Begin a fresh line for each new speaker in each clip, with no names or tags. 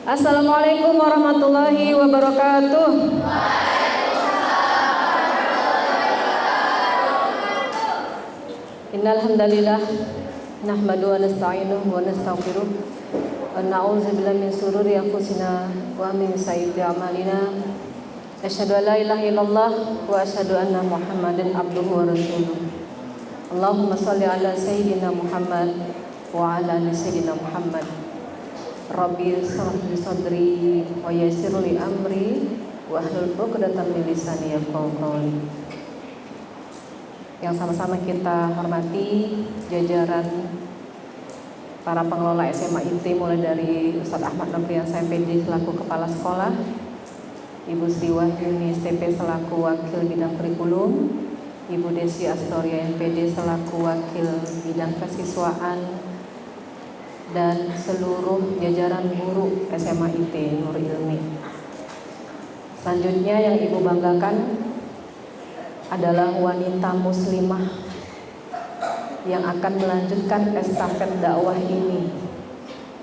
Assalamualaikum warahmatullahi wabarakatuh. Innal hamdalillah nahmadu wa nasta'inuhu wa nastaghfiruh wa na'udzu billahi min shururi anfusina wa min sayyiati a'malina. Asyhadu an la ilaha illallah wa asyhadu anna Muhammadan abduhu wa rasuluh. Allahumma shalli ala sayyidina Muhammad wa ala ali sayyidina Muhammad. Rabbi shrah li sadri wa yassir li amri wa hlul 'uqdatam min lisani yafqahu qawli. Yang sama-sama kita hormati jajaran para pengelola SMA IT, mulai dari Ustadz Ahmad Nofrian SMPD selaku Kepala Sekolah, Ibu Sri Wahyuni STP selaku Wakil Bidang Kurikulum, Ibu Desi Astoria MPD selaku Wakil Bidang Kesiswaan, dan seluruh jajaran guru SMA IT Nur Ilmi. Selanjutnya yang Ibu banggakan adalah wanita muslimah yang akan melanjutkan estafet dakwah ini,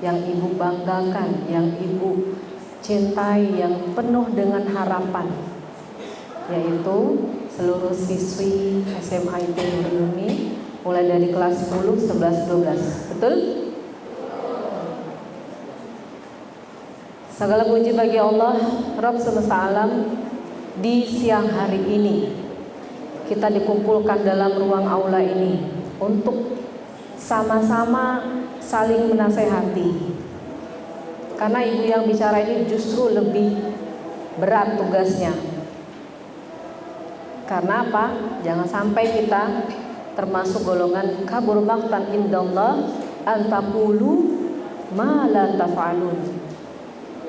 yang Ibu banggakan, yang Ibu cintai, yang penuh dengan harapan, yaitu seluruh siswi SMA IT Nur Ilmi mulai dari kelas 10, 11, 12. Betul? Segala puji bagi Allah Rabb semesta alam. Di siang hari ini kita dikumpulkan dalam ruang aula ini untuk sama-sama saling menasehati. Karena ibu yang bicara ini justru lebih berat tugasnya. Karena apa? Jangan sampai kita termasuk golongan kabur maqtan indallah antaqulu ma la taf'alun.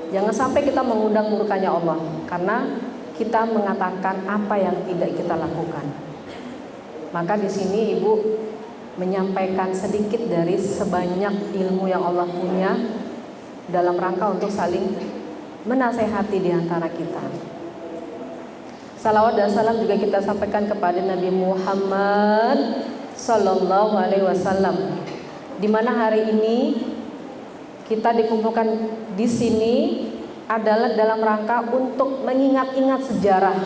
Jangan sampai kita mengundang murkanya Allah karena kita mengatakan apa yang tidak kita lakukan. Maka di sini Ibu menyampaikan sedikit dari sebanyak ilmu yang Allah punya dalam rangka untuk saling menasehati di antara kita. Salawat dan salam juga kita sampaikan kepada Nabi Muhammad Sallallahu Alaihi Wasallam. Di mana hari ini kita dikumpulkan di sini adalah dalam rangka untuk mengingat-ingat sejarah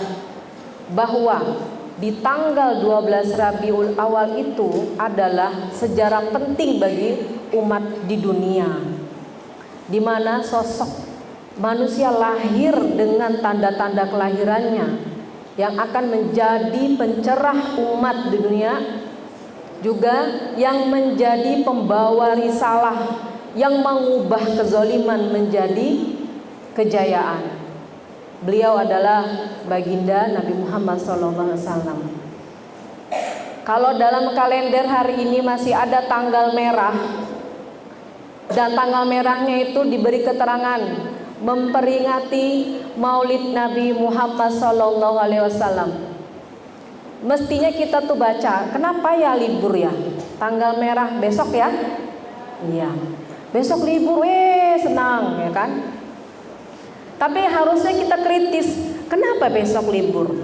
bahwa di tanggal 12 Rabiul Awal itu adalah sejarah penting bagi umat di dunia, di mana sosok manusia lahir dengan tanda-tanda kelahirannya yang akan menjadi pencerah umat di dunia, juga yang menjadi pembawa risalah yang mengubah kezaliman menjadi kejayaan. Beliau adalah baginda Nabi Muhammad SAW. Kalau dalam kalender hari ini masih ada tanggal merah, dan tanggal merahnya itu diberi keterangan memperingati Maulid Nabi Muhammad SAW. Mestinya kita tuh baca, kenapa ya libur ya? Tanggal merah besok ya? Iya. Besok libur, senang ya kan? Tapi harusnya kita kritis, kenapa besok libur?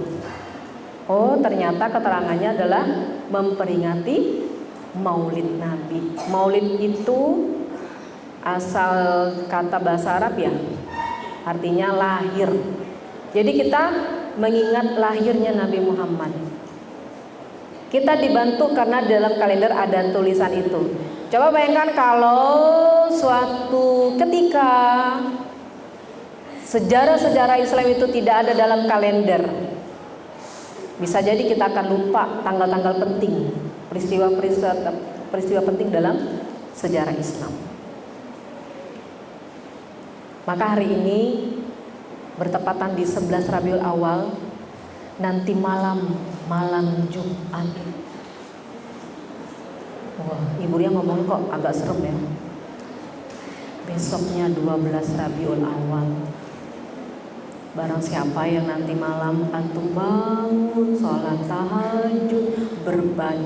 Oh, ternyata keterangannya adalah memperingati Maulid Nabi. Maulid itu asal kata bahasa Arab ya, artinya lahir. Jadi kita mengingat lahirnya Nabi Muhammad. Kita dibantu karena dalam kalender ada tulisan itu. Coba bayangkan kalau suatu ketika sejarah-sejarah Islam itu tidak ada dalam kalender, bisa jadi kita akan lupa tanggal-tanggal penting, peristiwa penting dalam sejarah Islam. Maka hari ini bertepatan di 11 Rabiul Awal, nanti malam Jumat. Wah, ibu dia ngomong kok agak serem ya. Besoknya 12 Rabiul Awal. Barang siapa yang nanti malam antum bangun sholat tahajud,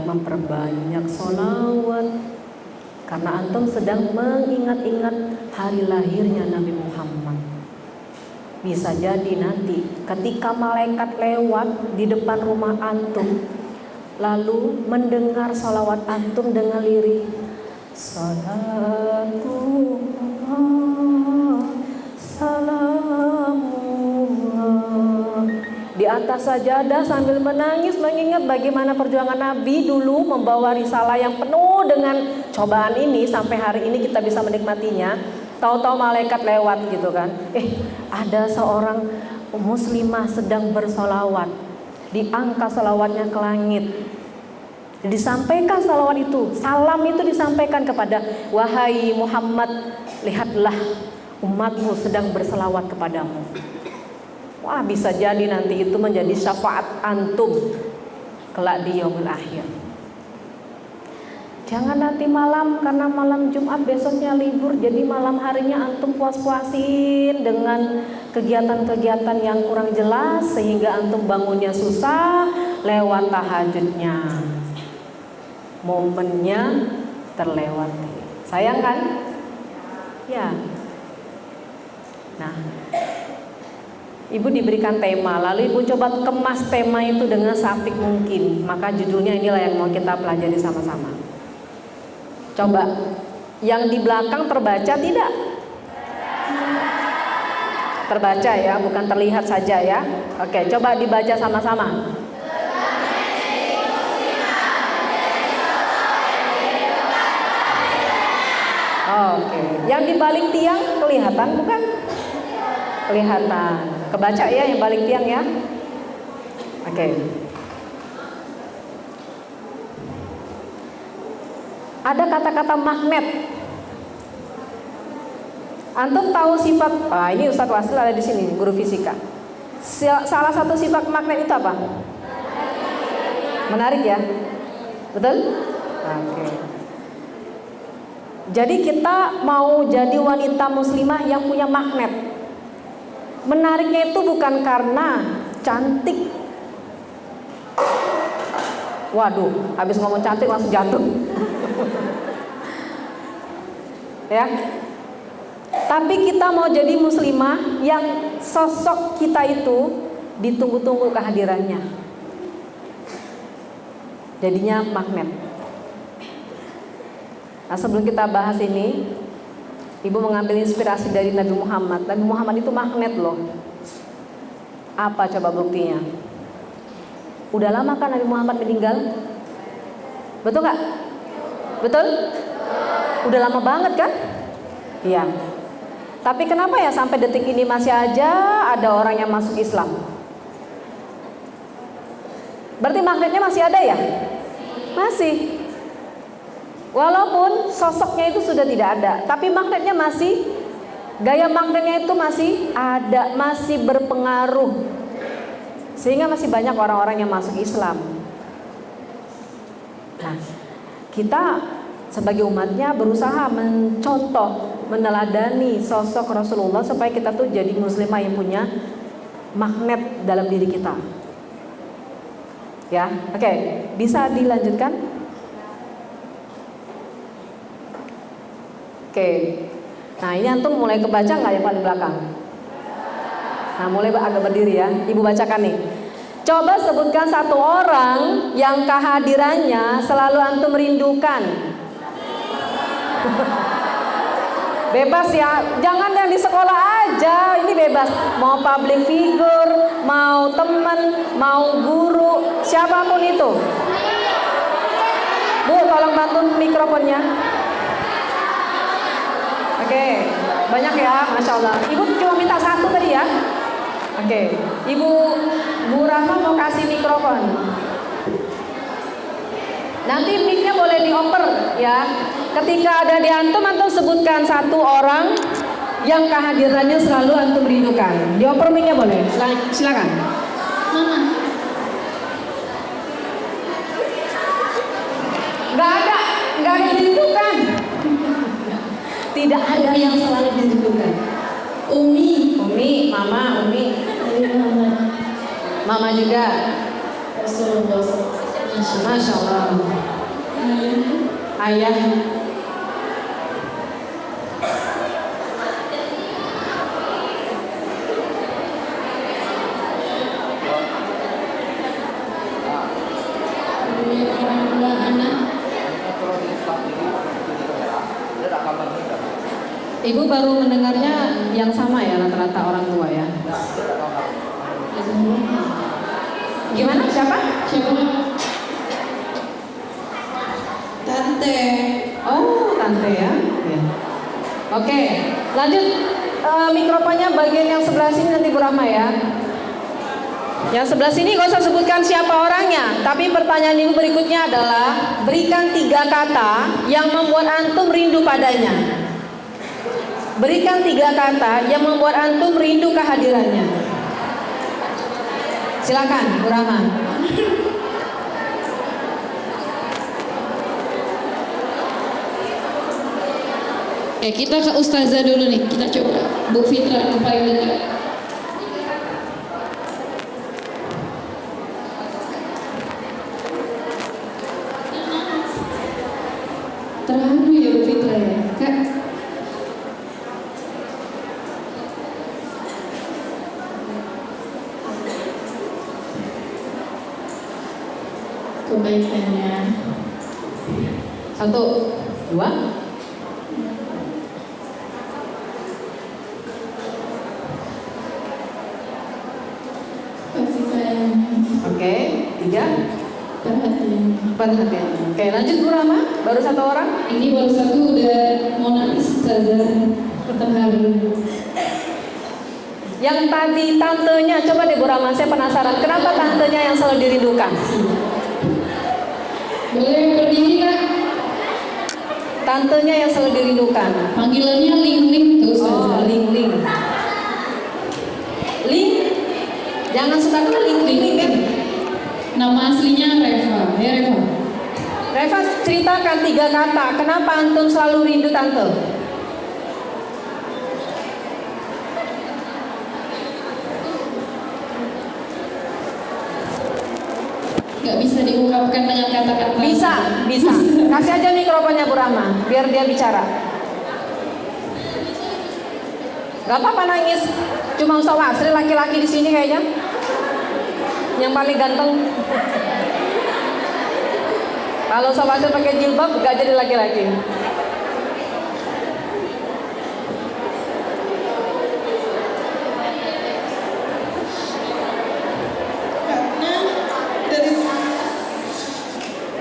memperbanyak sholawat, karena antum sedang mengingat-ingat hari lahirnya Nabi Muhammad. Bisa jadi nanti ketika malaikat lewat di depan rumah antum, lalu mendengar sholawat antum dengan lirik, Salatullah atas sajadah sambil menangis mengingat bagaimana perjuangan Nabi dulu membawa risalah yang penuh dengan cobaan ini sampai hari ini kita bisa menikmatinya. Tahu-tahu malaikat lewat gitu kan. Ada seorang muslimah sedang bersolawat, diangkat solawatnya ke langit. Disampaikan salawat itu, salam itu disampaikan kepada, wahai Muhammad, lihatlah umatmu sedang berselawat kepadamu. Wah, bisa jadi nanti itu menjadi syafaat antum kelak di yaumul akhir. Jangan nanti malam, karena malam Jumat besoknya libur, jadi malam harinya antum puas-puasin dengan kegiatan-kegiatan yang kurang jelas sehingga antum bangunnya susah, lewat tahajudnya. Momennya terlewati. Sayang kan? Ya. Nah, Ibu diberikan tema, lalu Ibu coba kemas tema itu dengan seapik mungkin. Maka judulnya inilah yang mau kita pelajari sama-sama. Coba, yang di belakang terbaca tidak? Terbaca ya, bukan terlihat saja ya. Oke, coba dibaca sama-sama. Oke, yang di balik tiang kelihatan bukan? Kelihatan. Kebaca ya yang balik tiang ya. Oke. Ada kata-kata magnet. Antum tahu sifat? Ini Ustadz Wasil ada di sini, guru fisika. Salah satu sifat magnet itu apa? Menarik ya, betul? Oke. Jadi kita mau jadi wanita muslimah yang punya magnet. Menariknya itu bukan karena cantik. Waduh, habis ngomong cantik langsung jatuh. Ya. Tapi kita mau jadi muslimah yang sosok kita itu ditunggu-tunggu kehadirannya. Jadinya magnet. Nah, sebelum kita bahas ini, Ibu mengambil inspirasi dari Nabi Muhammad. Nabi Muhammad itu magnet loh. Apa coba buktinya? Udah lama kan Nabi Muhammad meninggal? Betul gak? Betul? Udah lama banget kan? Iya. Tapi kenapa ya sampai detik ini masih aja ada orang yang masuk Islam? Berarti magnetnya masih ada ya? Masih. Walaupun sosoknya itu sudah tidak ada, tapi magnetnya masih, gaya magnetnya itu masih ada, masih berpengaruh. Sehingga masih banyak orang-orang yang masuk Islam. Nah, kita sebagai umatnya berusaha mencontoh, meneladani sosok Rasulullah supaya kita tuh jadi muslimah yang punya magnet dalam diri kita. Ya, oke, bisa dilanjutkan? Oke, nah ini antum mulai kebaca nggak yang paling belakang? Nah mulai agak berdiri ya, Ibu bacakan nih. Coba sebutkan satu orang yang kehadirannya selalu antum rindukan. Bebas ya, jangan yang di sekolah aja, ini bebas. Mau public figure, mau teman, mau guru, siapapun itu. Bu, tolong bantu mikrofonnya. Oke, banyak ya, Masya Allah. Ibu cuma minta satu tadi ya. Oke, Bu Rahma mau kasih mikrofon. Nanti mic-nya boleh dioper ya. Ketika ada di antum sebutkan satu orang yang kehadirannya selalu antum rindukan. Dioper mic-nya boleh, silakan.
Mama.
Nggak ada yang dirindukan. Tidak ada yang selalu dirindukan.
Umi,
Mama, Umi. Mama juga.
Rasulullah.
Masya Allah. Ayah.
Orang tua anak.
Ibu baru mendengarnya yang sama ya rata-rata orang tua ya. Gimana? Siapa?
Siapa? Tante.
Oh, tante ya. Iya. Oke, lanjut. Mikrofonnya bagian yang sebelah sini nanti Bu Rahma ya. Yang sebelah sini gak usah sebutkan siapa orangnya. Tapi pertanyaan ibu berikutnya adalah berikan 3 kata yang membuat antum rindu padanya. Berikan 3 kata yang membuat antum rindu kehadirannya. Silakan Bu Rahma.
Kita ke Ustazah dulu nih. Kita coba Bu Fitra yang paling dekat. Terharu ya Bu Fitra ya, Kak. Kebaikannya.
1, 2.
Kasih sayangnya.
Oke, 3.
Perhatiannya.
Perhatian. Oke, lanjut Bu Rahma. Baru 1 orang.
Ini baru satu udah mau nangis Ustazah. Terharu.
Yang tadi tantenya, coba deh Bu Rahma, saya penasaran. Kenapa tantenya yang selalu dirindukan?
Boleh berdiri Kak?
Tantenya yang selalu dirindukan.
Panggilannya Ling Ling tuh Ustazah.
Oh, Ling Ling. Ling, jangan suka kena Ling Ling kan?
Nama aslinya Reva. Ya Reva.
Reva, ceritakan 3 kata. Kenapa antum selalu rindu tante?
Gak bisa diungkapkan dengan kata-kata.
Bisa, bisa. Kasih aja mikrofonnya Bu Rahma, biar dia bicara. Gak apa-apa nangis. Cuma Ustaz Wasri laki-laki di sini kayaknya. Yang paling ganteng. Kalau Ustaz Wasri pakai jilbab gak jadi laki-laki.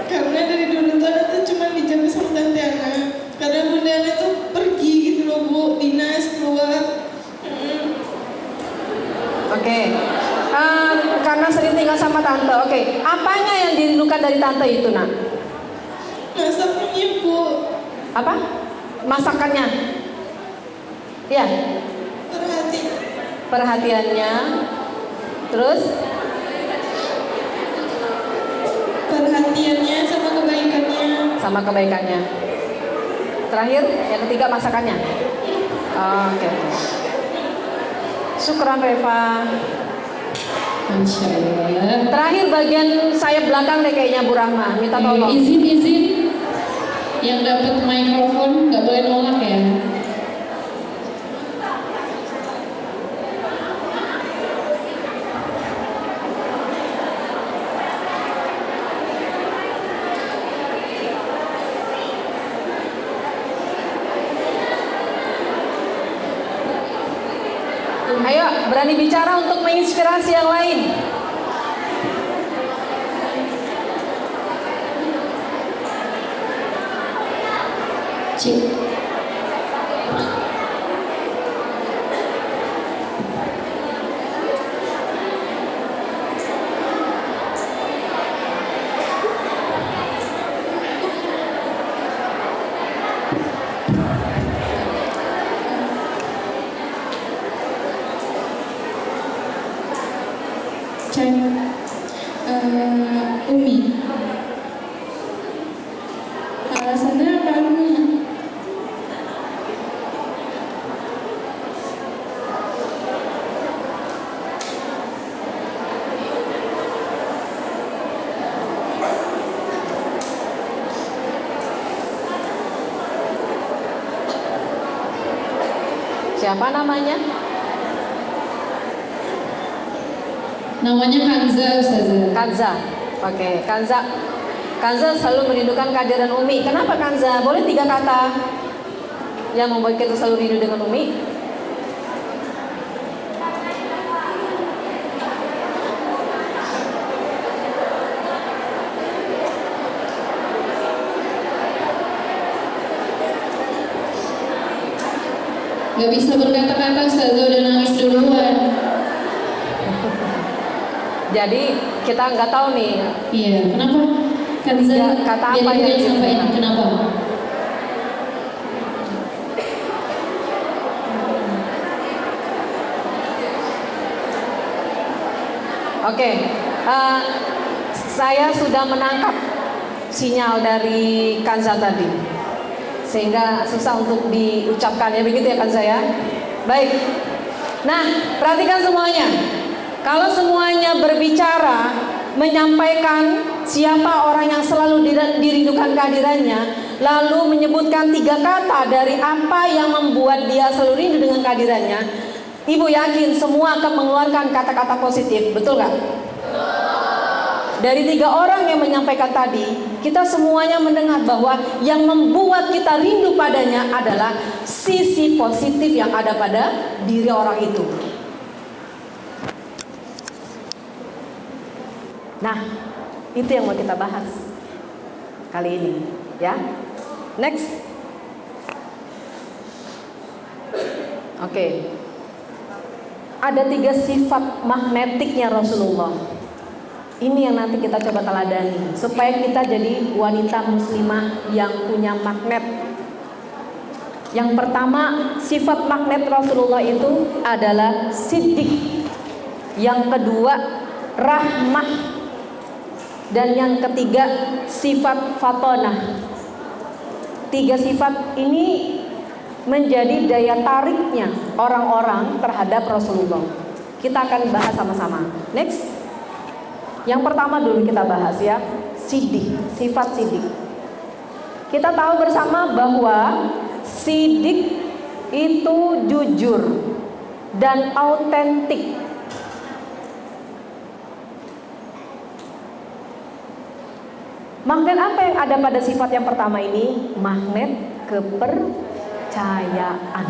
Karena dari dulu tuh Ana tuh cuma dijaga sama tante Ana. Karena bunda Ana tuh pergi gitu loh Bu, dinas keluar.
Oke. Karena sering tinggal sama tante. Oke. Apanya yang dirindukan dari tante itu, Nak?
Masaknya Bu,
Apa? Masakannya. Iya. Perhatiannya. Terus
perhatiannya sama kebaikannya.
sama kebaikannya. Terakhir, yang ketiga masakannya. Oke. Syukran Reva.
Masya Allah.
Terakhir bagian sayap belakang deh kayaknya Bu Rahma. Minta tolong.
Izin. Yang dapat mikrofon nggak boleh nolak ya.
Ayo, berani bicara untuk menginspirasi yang lain.
Cik.
Cek. Umi. Alasannya karena
Siapa namanya?
Namanya Kanza Ustazah.
Kanza. Oke, Kanza. Kanza selalu merindukan kehadiran Umi. Kenapa Kanza? Boleh 3 kata yang membuat kita selalu rindu dengan Umi?
Gak bisa berkata-kata, Ustazah udah nangis duluan.
Jadi kita nggak tahu nih.
Iya, kenapa? Kanza,
Tiga kata apa yang
sampaikan
digunakan?
kenapa?
Oke, saya sudah menangkap sinyal dari Kanza tadi, sehingga susah untuk diucapkan ya, begitu ya Kanza ya. Baik. Nah, perhatikan semuanya. Kalau semuanya berbicara, menyampaikan siapa orang yang selalu dirindukan kehadirannya, lalu menyebutkan 3 kata dari apa yang membuat dia selalu rindu dengan kehadirannya, Ibu yakin semua akan mengeluarkan kata-kata positif, betul nggak? Dari 3 orang yang menyampaikan tadi, kita semuanya mendengar bahwa yang membuat kita rindu padanya adalah sisi positif yang ada pada diri orang itu. Nah, itu yang mau kita bahas kali ini, ya. Next. Oke. Ada 3 sifat magnetiknya Rasulullah. Ini yang nanti kita coba teladani supaya kita jadi wanita muslimah yang punya magnet. Yang pertama, sifat magnet Rasulullah itu adalah siddiq. Yang kedua, rahmah. Dan yang ketiga, sifat fatonah. 3 sifat ini menjadi daya tariknya orang-orang terhadap Rasulullah. Kita akan bahas sama-sama. Next. Yang pertama dulu kita bahas ya, siddiq, sifat siddiq. Kita tahu bersama bahwa siddiq itu jujur dan autentik. Magnet apa yang ada pada sifat yang pertama ini? Magnet kepercayaan.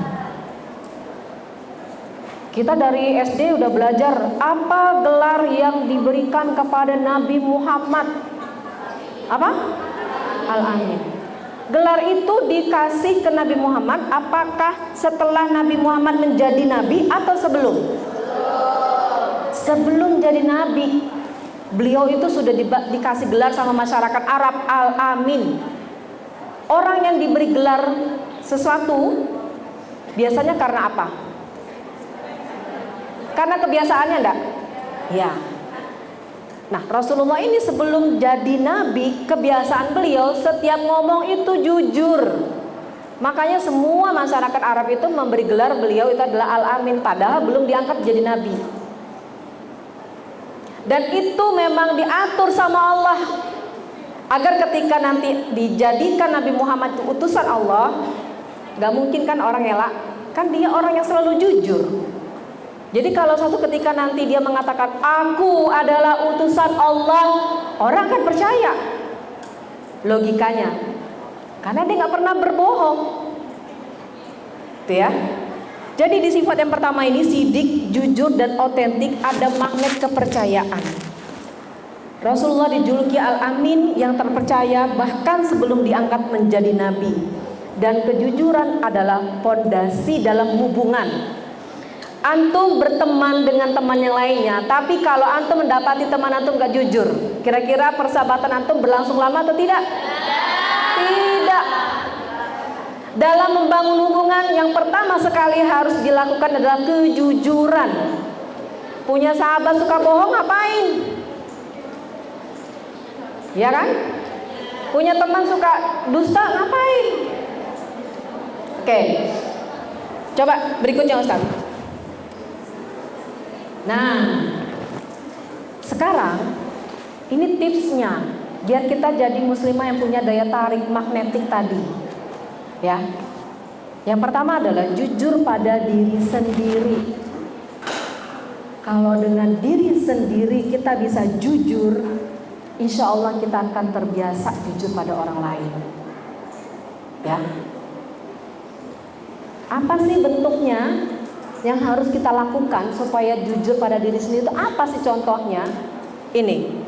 Kita dari SD udah belajar apa gelar yang diberikan kepada Nabi Muhammad? Apa? Al-Amin. Gelar itu dikasih ke Nabi Muhammad apakah setelah Nabi Muhammad menjadi nabi atau sebelum? Sebelum jadi nabi. Beliau itu sudah dikasih gelar sama masyarakat Arab Al-Amin. Orang yang diberi gelar sesuatu biasanya karena apa? Karena kebiasaannya enggak? Ya. Nah, Rasulullah ini sebelum jadi nabi, kebiasaan beliau setiap ngomong itu jujur. Makanya semua masyarakat Arab itu memberi gelar beliau itu adalah Al-Amin, padahal belum diangkat jadi nabi. Dan itu memang diatur sama Allah agar ketika nanti dijadikan Nabi Muhammad itu utusan Allah, gak mungkin kan orang elak, kan dia orang yang selalu jujur. Jadi kalau suatu ketika nanti dia mengatakan aku adalah utusan Allah, orang kan percaya logikanya, karena dia gak pernah berbohong. Itu ya. Jadi di sifat yang pertama ini, siddiq, jujur dan otentik, ada magnet kepercayaan. Rasulullah dijuluki Al-Amin, yang terpercaya bahkan sebelum diangkat menjadi nabi. Dan kejujuran adalah fondasi dalam hubungan. Antum berteman dengan teman yang lainnya, tapi kalau antum mendapati teman antum gak jujur, kira-kira persahabatan antum berlangsung lama atau tidak? Tidak. Dalam membangun hubungan, yang pertama sekali harus dilakukan adalah kejujuran. Punya sahabat suka bohong, ngapain? Ya kan? Punya teman suka dusta, ngapain? Oke. Coba berikutnya Ustaz. Nah, sekarang ini tipsnya biar kita jadi muslimah yang punya daya tarik magnetik tadi. Ya, yang pertama adalah jujur pada diri sendiri. Kalau dengan diri sendiri kita bisa jujur, insya Allah kita akan terbiasa jujur pada orang lain. Ya, apa sih bentuknya yang harus kita lakukan supaya jujur pada diri sendiri itu? Apa sih contohnya? Ini,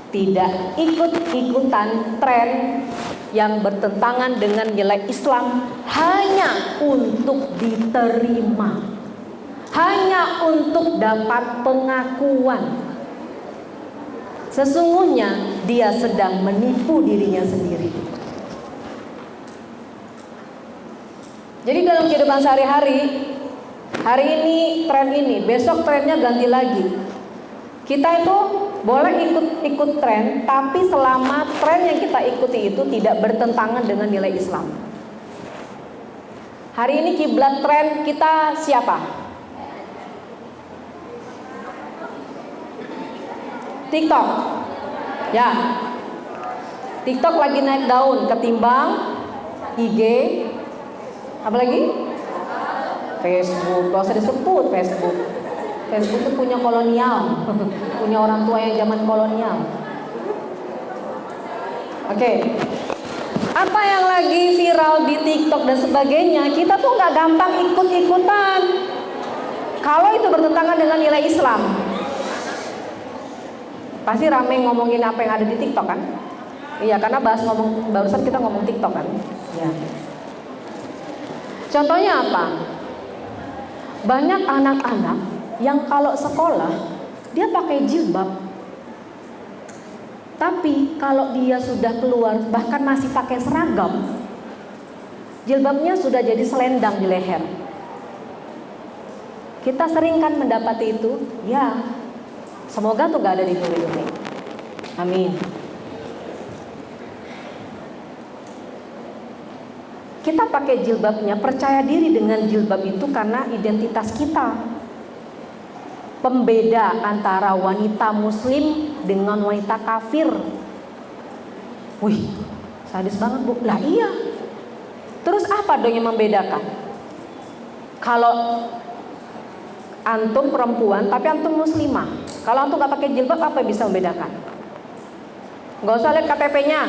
tidak ikut-ikutan tren yang bertentangan dengan nilai Islam hanya untuk untuk diterima, hanya untuk dapat pengakuan. Sesungguhnya dia sedang menipu dirinya sendiri. Jadi dalam kehidupan sehari-hari, hari ini tren ini, besok trennya ganti lagi. Kita itu boleh ikut tren, tapi selama tren yang kita ikuti itu tidak bertentangan dengan nilai Islam. Hari ini kiblat tren kita siapa? TikTok. Ya. TikTok lagi naik daun ketimbang IG, apa lagi? Facebook. Gak usah disebut Facebook. Facebook itu punya kolonial, punya orang tua yang zaman kolonial. Oke. Apa yang lagi viral di TikTok dan sebagainya, kita tuh nggak gampang ikut-ikutan. Kalau itu bertentangan dengan nilai Islam, pasti rame ngomongin apa yang ada di TikTok kan? Iya, karena barusan kita ngomong TikTok kan? Ya. Contohnya apa? Banyak anak-anak yang kalau sekolah dia pakai jilbab, tapi kalau dia sudah keluar bahkan masih pakai seragam, jilbabnya sudah jadi selendang di leher. Kita sering kan mendapati itu, ya. Semoga tuh gak ada di dunia. Amin. Kita pakai jilbabnya, percaya diri dengan jilbab itu karena identitas kita. Pembeda antara wanita muslim dengan wanita kafir. Wih, sadis banget Bu. Lah iya. Terus apa dong yang membedakan? Kalau antum perempuan tapi antum muslimah, kalau antum gak pakai jilbab, apa yang bisa membedakan? Gak usah lihat KTP-nya,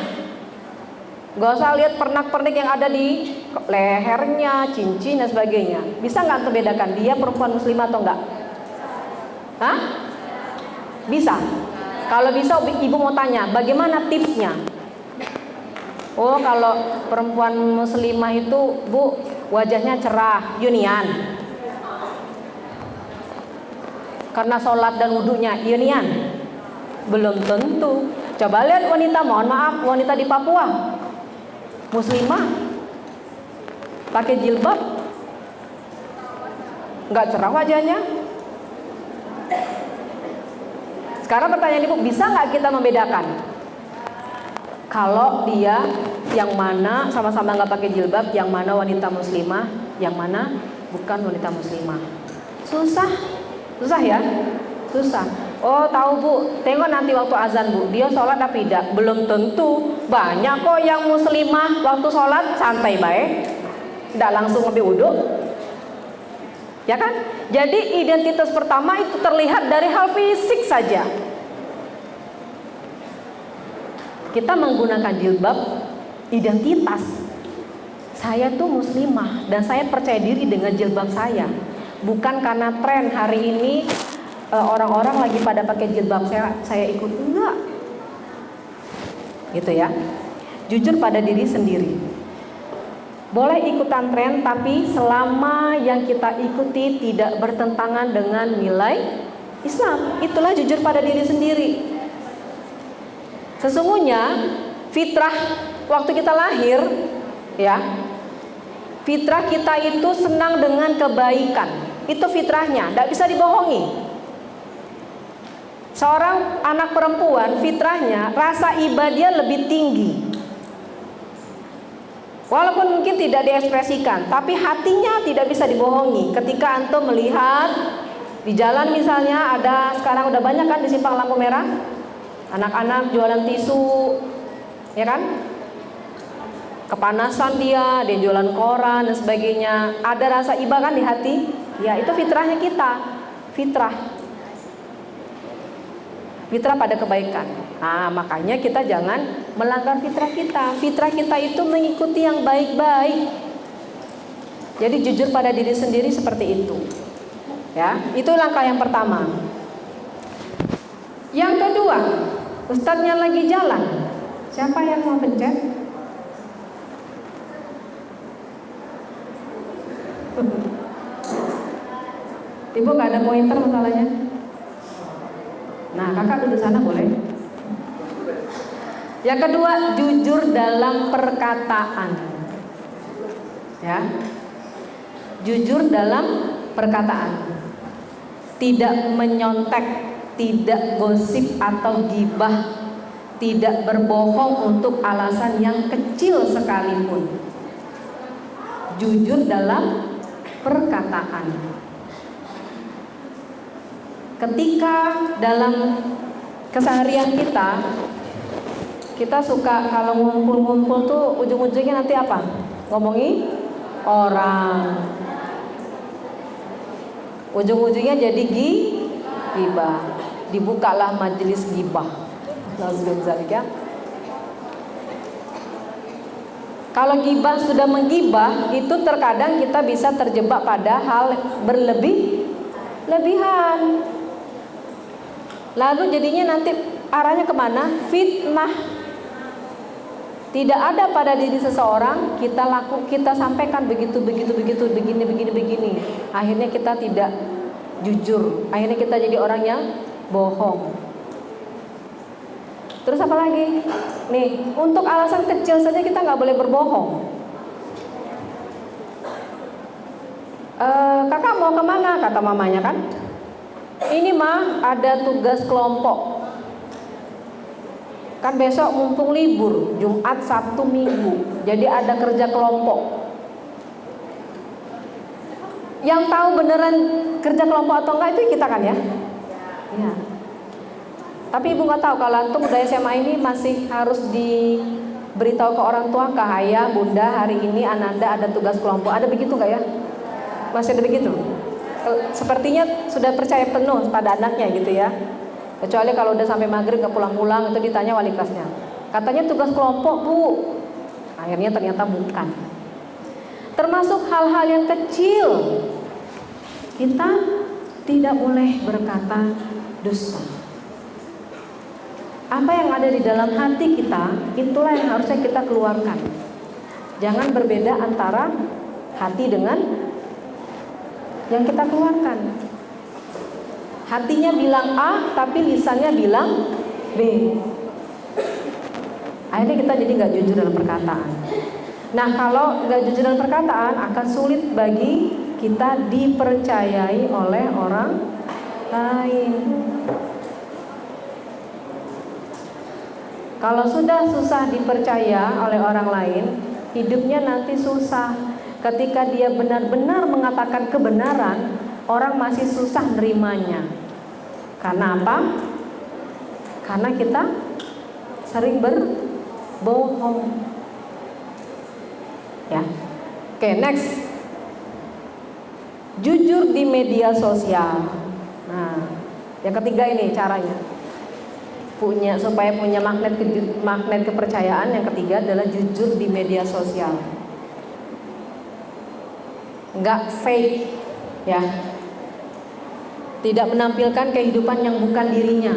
gak usah lihat pernak-pernik yang ada di lehernya, cincin dan sebagainya. Bisa gak antum bedakan dia perempuan muslimah atau enggak? Hah? Bisa. Kalau bisa, ibu mau tanya, bagaimana tipsnya? Oh, kalau perempuan muslimah itu, Bu, wajahnya cerah, Yunian. Karena sholat dan wudhunya, Yunian. Belum tentu. Coba lihat wanita, mohon maaf, wanita di Papua, muslimah, pakai jilbab, nggak cerah wajahnya. Sekarang pertanyaan ibu, bisa nggak kita membedakan kalau dia yang mana sama-sama nggak pakai jilbab, yang mana wanita muslimah, yang mana bukan wanita muslimah? Susah ya, susah. Oh tahu Bu, tengok nanti waktu azan Bu, dia sholat apa tidak? Belum tentu. Banyak kok yang muslimah waktu sholat santai baik, tidak langsung ngambil wudhu. Ya kan? Jadi identitas pertama itu terlihat dari hal fisik saja. Kita menggunakan jilbab, identitas. Saya tuh muslimah dan saya percaya diri dengan jilbab saya. Bukan karena tren hari ini orang-orang lagi pada pakai jilbab, saya ikut, enggak. Gitu ya. Jujur pada diri sendiri. Boleh ikutan tren, tapi selama yang kita ikuti tidak bertentangan dengan nilai Islam, itulah jujur pada diri sendiri. Sesungguhnya fitrah waktu kita lahir, ya, fitrah kita itu senang dengan kebaikan. Itu fitrahnya, tidak bisa dibohongi. Seorang anak perempuan fitrahnya rasa ibadah lebih tinggi. Walaupun mungkin tidak diekspresikan, tapi hatinya tidak bisa dibohongi. Ketika antum melihat di jalan misalnya ada, sekarang udah banyak kan di simpang lampu merah, anak-anak jualan tisu, ya kan? Kepanasan dia jualan koran dan sebagainya. Ada rasa iba kan di hati? Ya, itu fitrahnya kita. Fitrah pada kebaikan. Nah, makanya kita jangan melanggar fitrah kita. Fitrah kita itu mengikuti yang baik-baik. Jadi jujur pada diri sendiri seperti itu. Ya, itu langkah yang pertama. Yang kedua, ustadznya lagi jalan. Siapa yang mau pencet? Ibu nggak ada pointer masalahnya. Nah, kakak duduk sana boleh. Yang kedua, jujur dalam perkataan. Ya, jujur dalam perkataan. Tidak menyontek, tidak gosip atau gibah, tidak berbohong untuk alasan yang kecil sekalipun. Jujur dalam perkataan. Ketika dalam keseharian kita suka kalau ngumpul-ngumpul tuh ujung-ujungnya nanti apa? Ngomongi orang. Ujung-ujungnya jadi gibah. Dibukalah majelis gibah. Ya. Kalau gibah sudah menggibah, itu terkadang kita bisa terjebak pada hal berlebihan. Lalu jadinya nanti arahnya kemana? Fitnah. Tidak ada pada diri seseorang, kita sampaikan begitu, begini. Akhirnya kita tidak jujur. Akhirnya kita jadi orang yang bohong. Terus apa lagi? Nih, untuk alasan kecil saja kita nggak boleh berbohong. Kakak mau kemana? Kata mamanya kan. Ini mah ada tugas kelompok. Kan besok mumpung libur, Jumat, Sabtu, Minggu. Jadi ada kerja kelompok. Yang tahu beneran kerja kelompok atau enggak itu kita kan ya? Iya. Tapi ibu nggak tahu kalau antum udah SMA ini masih harus diberitahu ke orang tua, ke ayah, bunda, hari ini Ananda ada tugas kelompok. Ada begitu nggak ya? Masih ada begitu? Sepertinya sudah percaya penuh pada anaknya gitu ya. Kecuali kalau udah sampai maghrib nggak pulang-pulang, itu ditanya wali kelasnya. Katanya tugas kelompok bu. Akhirnya ternyata bukan. Termasuk hal-hal yang kecil, kita tidak boleh berkata dusta. Apa yang ada di dalam hati kita, itulah yang harusnya kita keluarkan. Jangan berbeda antara hati dengan yang kita keluarkan. Hatinya bilang A, tapi lisannya bilang B. Akhirnya kita jadi nggak jujur dalam perkataan. Nah, kalau nggak jujur dalam perkataan, akan sulit bagi kita dipercayai oleh orang lain. Kalau sudah susah dipercaya oleh orang lain, hidupnya nanti susah. Ketika dia benar-benar mengatakan kebenaran, orang masih susah nerimanya. Karena apa? Karena kita sering berbohong. Ya. Oke, next. Jujur di media sosial. Nah, yang ketiga ini caranya. Supaya punya magnet kepercayaan, yang ketiga adalah jujur di media sosial. Enggak fake, ya. Tidak menampilkan kehidupan yang bukan dirinya.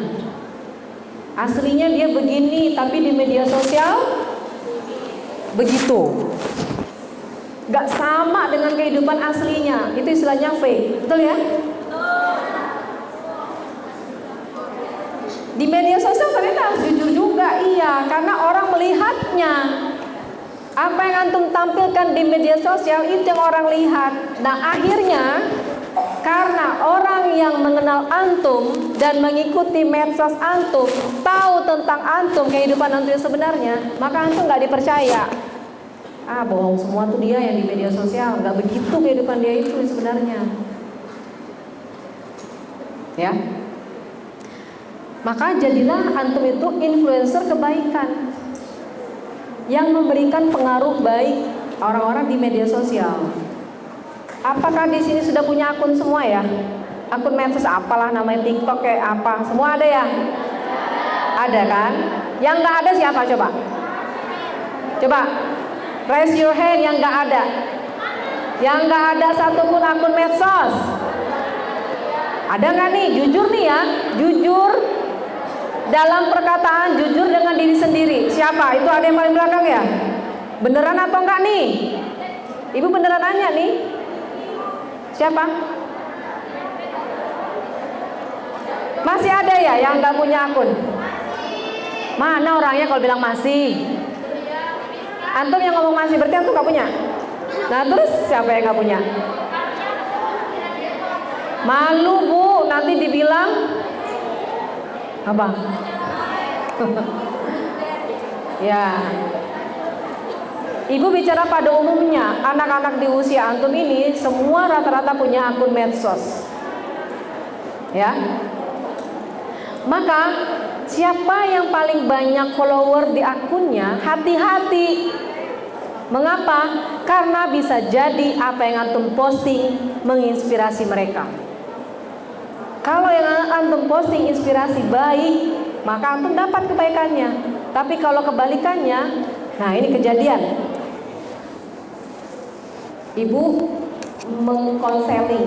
Aslinya dia begini, tapi di media sosial begitu. Enggak sama dengan kehidupan aslinya. Itu istilahnya fake, betul ya? Di media sosial ternyata harus jujur juga, iya, karena orang melihatnya. Apa yang antum tampilkan di media sosial itu yang orang lihat. Nah, akhirnya karena orang yang mengenal antum dan mengikuti medsos antum, tahu tentang antum, kehidupan antum yang sebenarnya, maka antum nggak dipercaya. Bohong semua tuh dia yang di media sosial, nggak begitu kehidupan dia itu sebenarnya. Ya. Maka jadilah antum itu influencer kebaikan yang memberikan pengaruh baik orang-orang di media sosial. Apakah di sini sudah punya akun semua ya? Akun medsos apalah namanya, TikTok kayak apa? Semua ada ya? Ada kan? Yang nggak ada siapa coba? Coba raise your hand yang nggak ada. Yang nggak ada satupun akun medsos. Ada nggak nih? Jujur nih ya, jujur. Dalam perkataan, jujur dengan diri sendiri. Siapa? Itu ada yang paling belakang ya? Beneran atau enggak nih? Ibu beneran nanya nih? Siapa? Masih ada ya yang nggak punya akun? Mana orangnya kalau bilang masih? Antum yang ngomong masih berarti antum nggak punya. Nah terus siapa yang nggak punya? Malu bu, nanti dibilang apa? Ya, ibu bicara pada umumnya, anak-anak di usia antum ini semua rata-rata punya akun medsos, ya. Maka siapa yang paling banyak follower di akunnya, hati-hati. Mengapa? Karena bisa jadi apa yang antum posting menginspirasi mereka. Kalau yang antum posting inspirasi baik, maka antum dapat kebaikannya. Tapi kalau kebalikannya, nah ini kejadian. Ibu mengkonseling,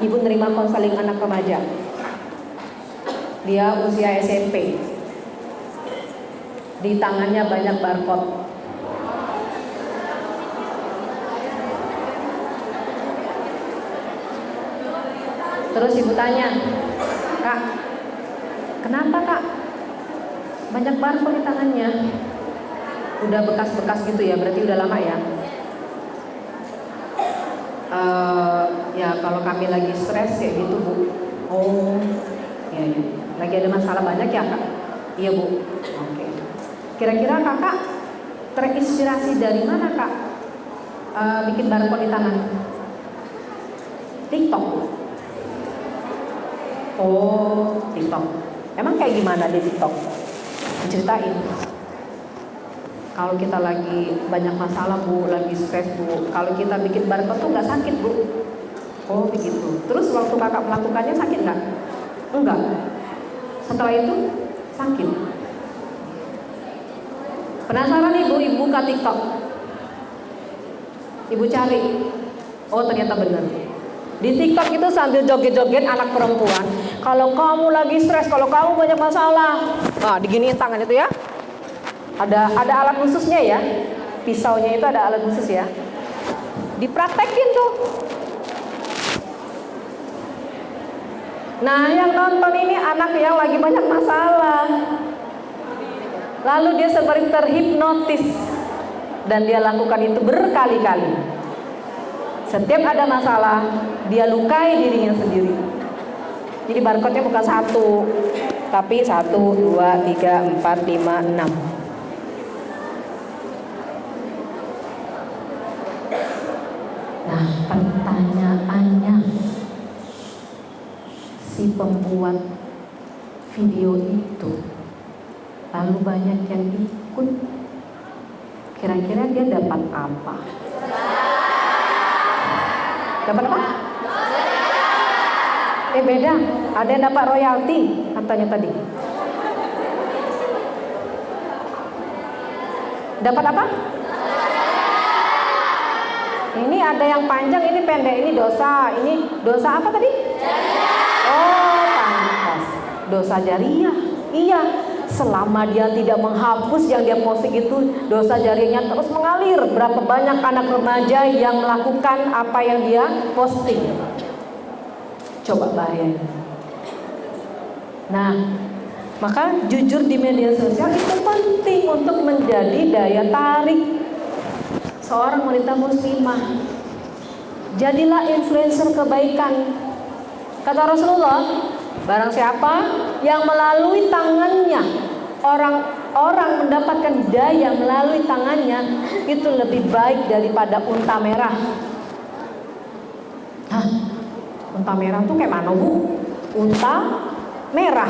ibu nerima konseling anak remaja. Dia usia SMP. Di tangannya banyak barcode. Terus ibu tanya, Kak, kenapa Kak? Banyak barcode di tangannya. Udah bekas-bekas gitu ya, berarti udah lama ya. Ya kalau kami lagi stres kayak gitu bu. Oh, ya. Lagi ada masalah banyak ya Kak? Iya bu. Oke. Kira-kira kakak terinspirasi dari mana Kak? Bikin barcode di tangan? TikTok. Oh, TikTok. Emang kayak gimana di TikTok? Ceritain. Kalau kita lagi banyak masalah bu, lagi stres bu, kalau kita bikin barcode tuh nggak sakit bu. Oh begitu. Terus waktu kakak melakukannya sakit nggak? Enggak. Setelah itu sakit. Penasaran ibu buka TikTok. Ibu cari. Oh ternyata benar. Di TikTok itu sambil joget-joget anak perempuan. Kalau kamu lagi stres, kalau kamu banyak masalah, nah diginiin tangan itu ya. Ada alat khususnya ya. Pisaunya itu ada alat khusus ya. Dipraktekin tuh. Nah yang nonton ini anak yang lagi banyak masalah. Lalu dia seperti terhipnotis. Dan dia lakukan itu berkali-kali. Setiap ada masalah, dia lukai dirinya sendiri. Jadi barcode-nya bukan satu, tapi 1, 2, 3, 4, 5, 6. Nah, pertanyaannya, si pembuat video itu lalu banyak yang ikut, kira-kira dia dapat apa? Dapat apa? Beda, ada yang dapat royalti katanya tadi. Dapat apa? Ini ada yang panjang, ini pendek, ini dosa. Ini dosa apa tadi? Oh, pantas. Dosa jariah. Iya, selama dia tidak menghapus yang dia posting itu, dosa jariahnya terus mengalir. Berapa banyak anak remaja yang melakukan apa yang dia posting? Coba bayangin. Nah, maka jujur di media sosial itu penting untuk menjadi daya tarik seorang wanita muslimah. Jadilah influencer kebaikan. Kata Rasulullah, barang siapa yang melalui tangannya orang mendapatkan daya melalui tangannya, itu lebih baik daripada unta merah. Hah? Unta merah tuh kayak mana bu? Unta merah.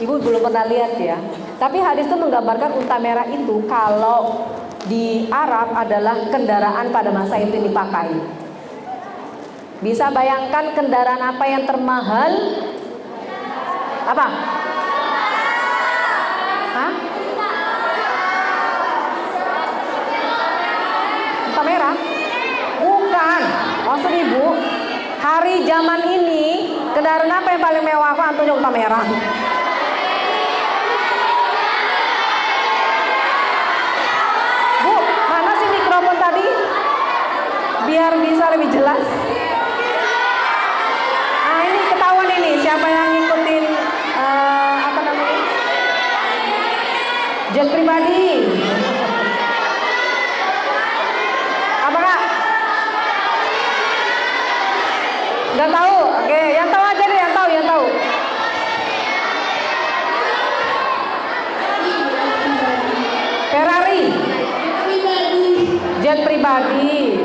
Ibu belum pernah lihat ya. Tapi hadis itu menggambarkan unta merah itu kalau di Arab adalah kendaraan pada masa itu dipakai. Bisa bayangkan kendaraan apa yang termahal? Apa? Hah? Unta merah? Bukan. Maksud ibu, hari zaman ini kendaraan apa yang paling mewah? Apa antunya unta merah? Bu, mana sih mikrofon tadi? biar bisa lebih jelas. Nah ini ketahuan ini siapa yang ngikutin apa namanya jet pribadi. Apa kak? Nggak tahu? Oke, yang tahu aja deh, yang tahu. Ferrari, jet pribadi.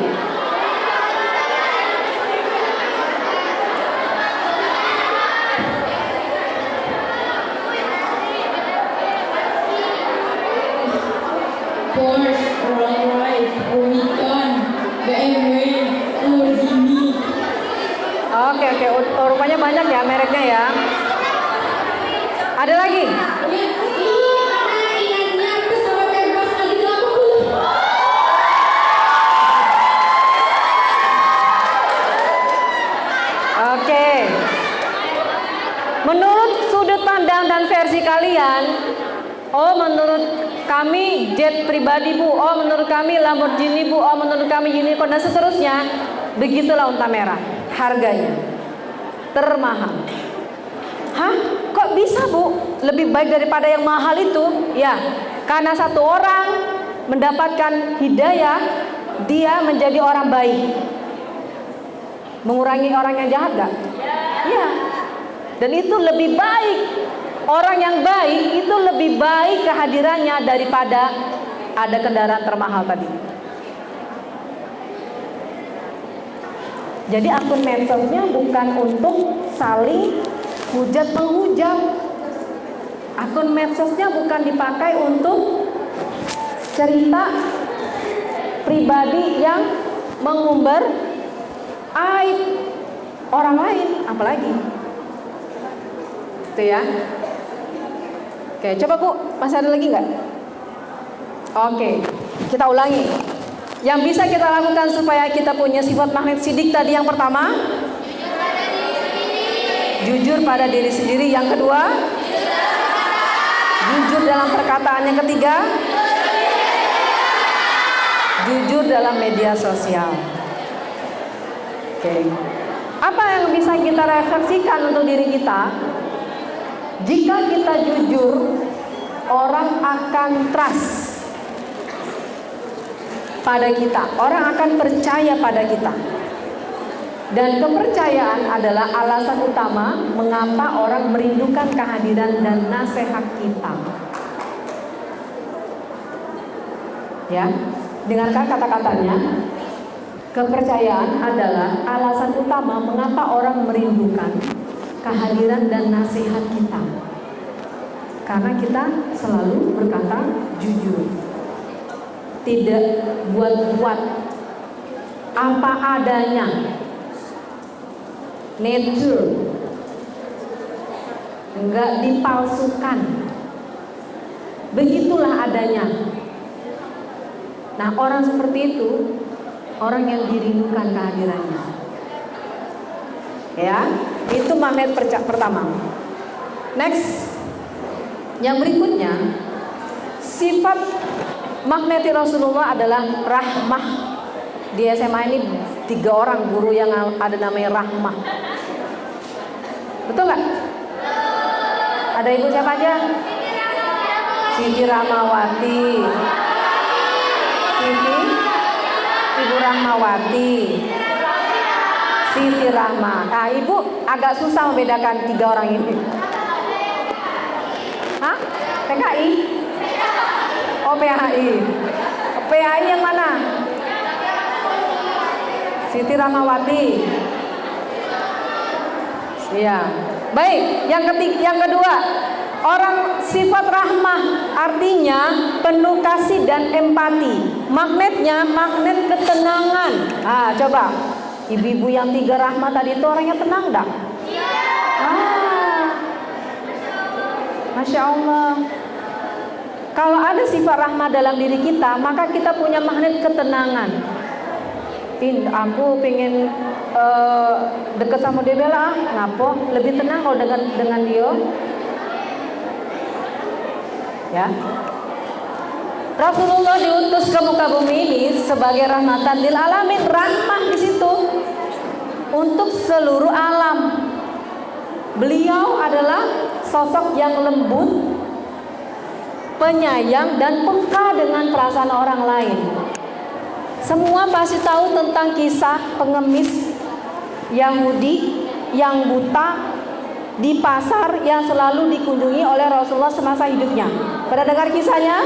Porsche, Rolls Royce, Rubicon, BMW, Lamborghini.
Oke, rupanya banyak ya mereknya ya. Ada lagi?
Ini karena ingatnya pesawat Airbus A380.
Oke. Menurut sudut pandang dan versi kalian, oh menurut kami jet pribadi bu, oh menurut kami Lamborghini bu, oh menurut kami unicorn dan seterusnya. Begitulah unta merah harganya termahal. Hah? Kok bisa bu? Lebih baik daripada yang mahal itu? Ya, karena satu orang mendapatkan hidayah, dia menjadi orang baik. Mengurangi orang yang jahat gak? Ya. Dan itu lebih baik. Orang yang baik itu lebih baik kehadirannya daripada ada kendaraan termahal tadi. Jadi akun medsosnya bukan untuk saling hujat menghujat. Akun medsosnya bukan dipakai untuk cerita pribadi yang mengumbar aib orang lain, apalagi. Itu ya. Oke, coba Bu, masih ada lagi nggak? Oke, kita ulangi. Yang bisa kita lakukan supaya kita punya sifat magnet sidik tadi yang pertama, jujur pada diri sendiri. Yang kedua, jujur dalam perkataan. Yang ketiga, jujur dalam media sosial. Oke. Apa yang bisa kita refleksikan untuk diri kita? Jika kita jujur, orang akan trust pada kita. Orang akan percaya pada kita. Dan kepercayaan adalah alasan utama mengapa orang merindukan kehadiran dan nasihat kita. Ya, dengarkan kata-katanya. Kepercayaan adalah alasan utama mengapa orang merindukan kehadiran dan nasihat kita. Karena kita selalu berkata jujur. Tidak buat-buat, apa adanya, nature, enggak dipalsukan, begitulah adanya. Nah orang seperti itu orang yang dirindukan kehadirannya. Ya, itu magnet pertama. Next, yang berikutnya, sifat magnet Rasulullah adalah rahmah. Di SMA ini 3 orang guru yang ada namanya rahmah. Betul nggak? Ada ibu siapa aja? Siti Rahmawati. Ibu Rahmawati. Siti Rahma. Nah ibu agak susah membedakan 3 orang ini. Hah? PKI? Oh PHI. PHI yang mana? Siti Rahmawati. Iya. Baik, yang kedua, orang sifat rahmah artinya penuh kasih dan empati. Magnetnya magnet ketenangan. Ah, coba. Ibu-ibu yang 3 rahmah tadi itu orangnya tenang enggak? Masya Allah. Kalau ada sifat rahmah dalam diri kita, maka kita punya magnet ketenangan. Aku pengen deket sama dia bela, ngapo lebih tenang kalau dengan dia. Ya. Rasulullah diutus ke muka bumi ini sebagai rahmatan lil alamin, rahmah di situ untuk seluruh alam. Beliau adalah sosok yang lembut, penyayang dan peka dengan perasaan orang lain. Semua pasti tahu tentang kisah pengemis Yahudi yang buta di pasar yang selalu dikunjungi oleh Rasulullah semasa hidupnya. Pada dengar kisahnya?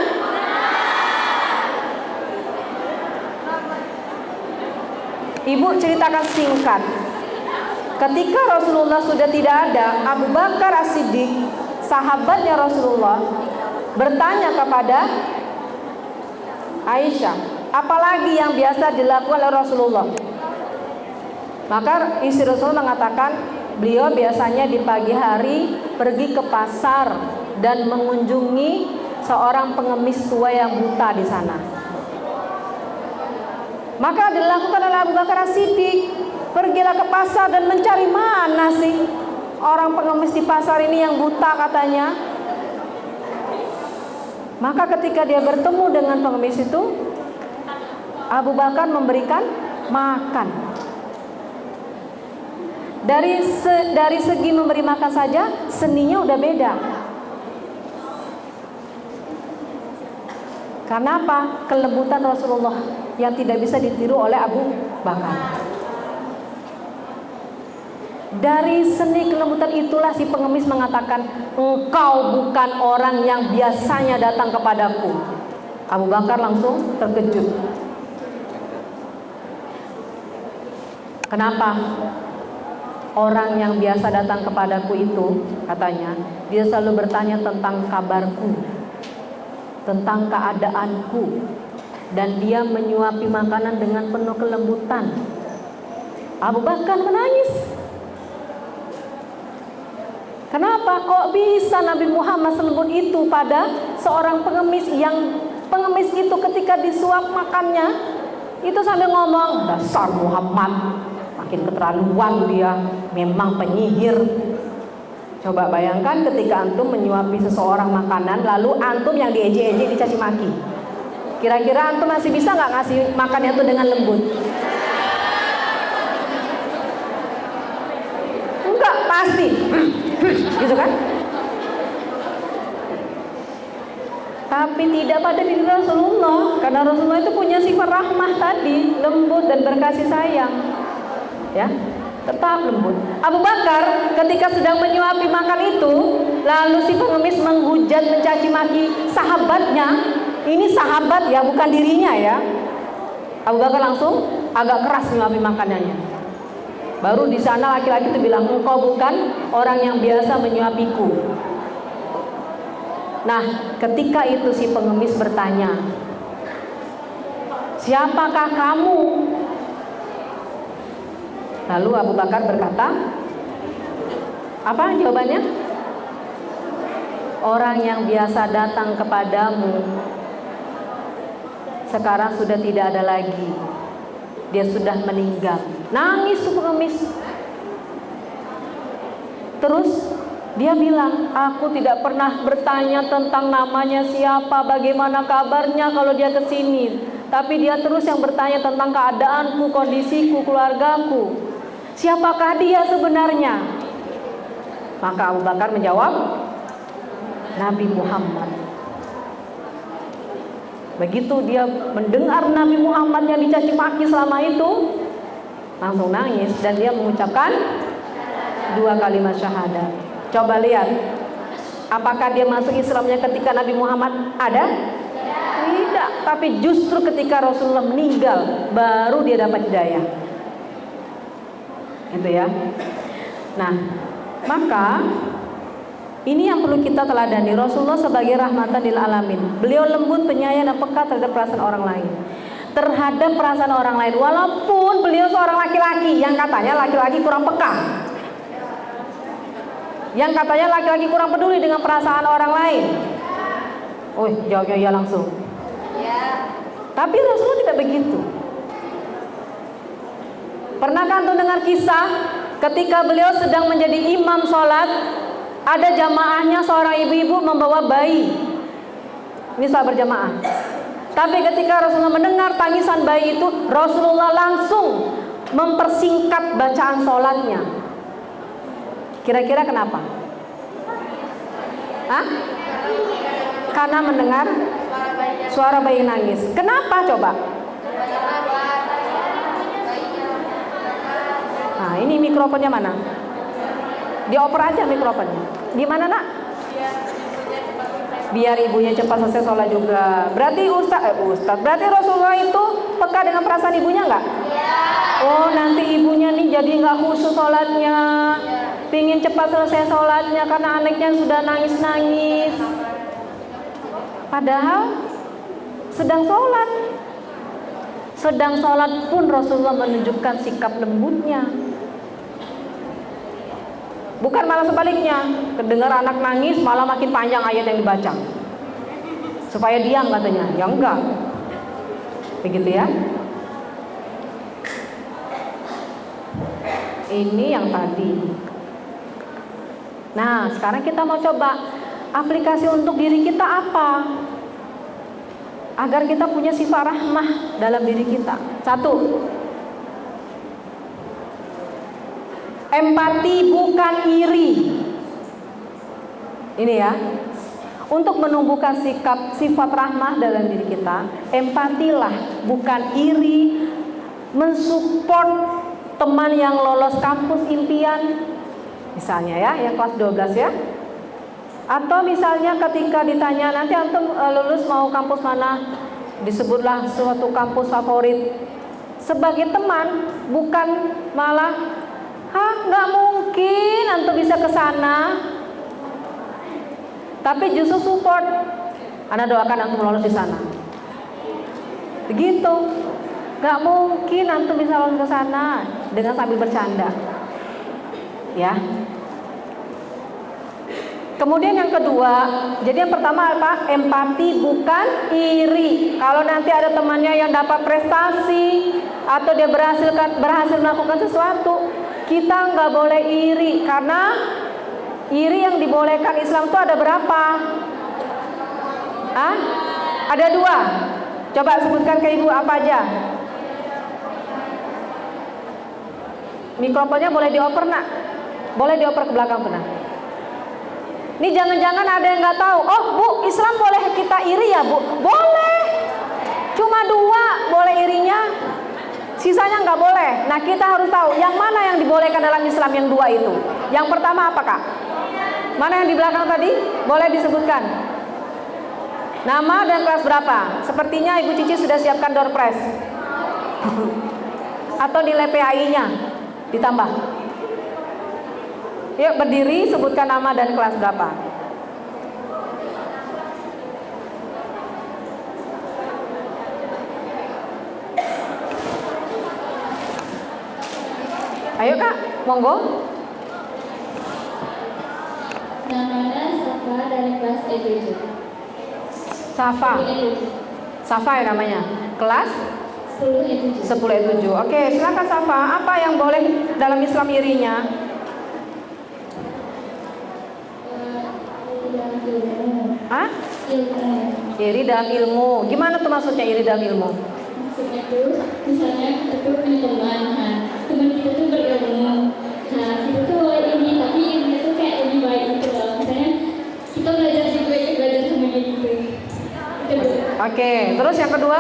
Ibu ceritakan singkat. Ketika Rasulullah sudah tidak ada, Abu Bakar As-Siddiq, sahabatnya Rasulullah, bertanya kepada Aisyah, apalagi yang biasa dilakukan oleh Rasulullah? Maka istri Rasulullah mengatakan, beliau biasanya di pagi hari pergi ke pasar dan mengunjungi seorang pengemis tua yang buta di sana. Maka dilakukan oleh Abu Bakar As-Siddiq, pergilah ke pasar dan mencari mana sih orang pengemis di pasar ini yang buta katanya. Maka ketika dia bertemu dengan pengemis itu, Abu Bakar memberikan makan. Dari segi memberi makan saja seninya udah beda. Karena apa? Kelembutan Rasulullah yang tidak bisa ditiru oleh Abu Bakar. Dari seni kelembutan itulah si pengemis mengatakan, engkau bukan orang yang biasanya datang kepadaku. Abu Bakar langsung terkejut. Kenapa? Orang yang biasa datang kepadaku itu, katanya, dia selalu bertanya tentang kabarku, tentang keadaanku, dan dia menyuapi makanan dengan penuh kelembutan. Abu Bakar menangis. Kenapa kok bisa Nabi Muhammad selembut itu pada seorang pengemis, yang pengemis itu ketika disuap makannya itu sambil ngomong, dasar Muhammad, makin keterlaluan dia, memang penyihir. Coba bayangkan ketika antum menyuapi seseorang makanan, lalu antum yang diejek-ejek, dicaci maki. Kira-kira antum masih bisa nggak ngasih makannya itu dengan lembut? Enggak, pasti. Gitu kan? Tapi tidak pada diri Rasulullah, karena Rasulullah itu punya sifat rahmah tadi, lembut dan berkasih sayang. Ya, tetap lembut. Abu Bakar ketika sedang menyuapi makan itu, lalu si pengemis menghujat, mencaci maki sahabatnya. Ini sahabat ya, bukan dirinya ya. Abu Bakar langsung agak keras menyuapi makanannya. Baru di sana laki-laki itu bilang, engkau bukan orang yang biasa menyuapiku. Nah, ketika itu si pengemis bertanya, siapakah kamu? Lalu Abu Bakar berkata, apa jawabannya? Orang yang biasa datang kepadamu sekarang sudah tidak ada lagi. Dia sudah meninggal. Nangis tuh pengemis. Terus dia bilang, aku tidak pernah bertanya tentang namanya siapa, bagaimana kabarnya kalau dia kesini. Tapi dia terus yang bertanya tentang keadaanku, kondisiku, keluargaku. Siapakah dia sebenarnya? Maka Abu Bakar menjawab, Nabi Muhammad. Begitu dia mendengar Nabi Muhammad yang dicaci maki selama itu, langsung nangis dan dia mengucapkan 2 kalimat syahadat. Coba lihat, apakah dia masuk Islamnya ketika Nabi Muhammad ada? Tidak, tapi justru ketika Rasulullah meninggal baru dia dapat hidayah. Gitu ya. Nah, maka ini yang perlu kita teladani. Rasulullah sebagai rahmatan lil alamin, beliau lembut, penyayang dan peka terhadap perasaan orang lain. Terhadap perasaan orang lain, walaupun beliau seorang laki-laki yang katanya laki-laki kurang peka, yang katanya laki-laki kurang peduli dengan perasaan orang lain. Oh, jawabnya ya langsung. Ya. Tapi Rasulullah tidak begitu. Pernahkah antum dengar kisah ketika beliau sedang menjadi imam sholat, ada jamaahnya seorang ibu-ibu membawa bayi. Ini sholat berjamaah. Tapi ketika Rasulullah mendengar tangisan bayi itu, Rasulullah langsung mempersingkat bacaan sholatnya. Kira-kira kenapa? Hah? Karena mendengar suara bayi nangis. Kenapa coba? Nah, ini mikrofonnya mana? Dioper aja mikrofonnya. Gimana nak? Biar ibunya cepat selesai sholat juga. Berarti berarti Rasulullah itu peka dengan perasaan ibunya nggak? Oh, nanti ibunya nih jadi nggak khusyuk sholatnya, pingin cepat selesai sholatnya karena anaknya sudah nangis-nangis. Padahal sedang sholat pun Rasulullah menunjukkan sikap lembutnya. Bukan malah sebaliknya, kedengar anak nangis malah makin panjang ayat yang dibaca supaya diam katanya. Ya enggak, begitu ya. Ini yang tadi. Nah, sekarang kita mau coba aplikasi untuk diri kita apa? Agar kita punya sifat rahmah dalam diri kita. 1. Empati bukan iri. Ini ya. Untuk menumbuhkan sifat rahmah dalam diri kita, empatilah bukan iri, mensupport teman yang lolos kampus impian. Misalnya ya, yang kelas 12 ya. Atau misalnya ketika ditanya nanti antum lulus mau kampus mana, disebutlah suatu kampus favorit. Sebagai teman, bukan malah nggak mungkin antum bisa ke sana. Tapi justru support. Anda doakan antum lolos di sana. Begitu. Nggak mungkin antum bisa lolos ke sana, dengan sambil bercanda. Ya. Kemudian yang kedua, jadi yang pertama apa? Empati bukan iri. Kalau nanti ada temannya yang dapat prestasi atau dia berhasil melakukan sesuatu, kita nggak boleh iri, karena iri yang dibolehkan Islam itu ada berapa? Ada 2. Coba sebutkan ke ibu apa aja. Mikrofonnya boleh dioper nak? Boleh dioper ke belakang benar. Ini jangan-jangan ada yang nggak tahu. Oh bu, Islam boleh kita iri ya bu? Boleh. Cuma 2 boleh irinya. Sisanya nggak boleh. Nah kita harus tahu yang mana yang dibolehkan dalam Islam yang 2 itu. Yang pertama apa kak? Mana yang di belakang tadi? Boleh disebutkan. Nama dan kelas berapa? Sepertinya Ibu Cici sudah siapkan door prize. Atau nilai PAI-nya ditambah. Yuk berdiri, sebutkan nama dan kelas berapa. Ayo kak, monggo.
Namanya Safa dari kelas E7.
Safa ya namanya. Kelas
10 E7.
10 E7. Oke, silakan Safa. Apa yang boleh dalam Islam irinya? Hah?
Ilmu.
Iri dalam ilmu. Gimana tuh maksudnya iri dalam ilmu?
Maksudnya tuh, misalnya kita tuh punya teman, teman kita tuh berilmu. Kita tuh ini, tapi ilmunya tuh kayak lebih baik gitu loh. Misalnya kita belajar juga, belajar sama dia gitu.
Oke, terus yang kedua?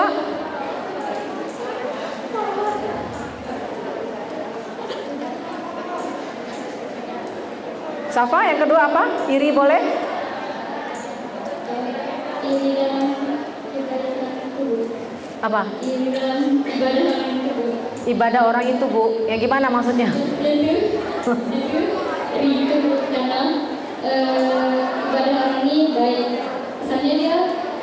Safa, yang kedua apa? Iri boleh?
Iri dalam ibadah itu.
Apa?
Iri dalam ibadah orang itu.
Ibadah orang itu bu, ya gimana maksudnya?
Iri itu karena ibadah orang ini baik. Misalnya dia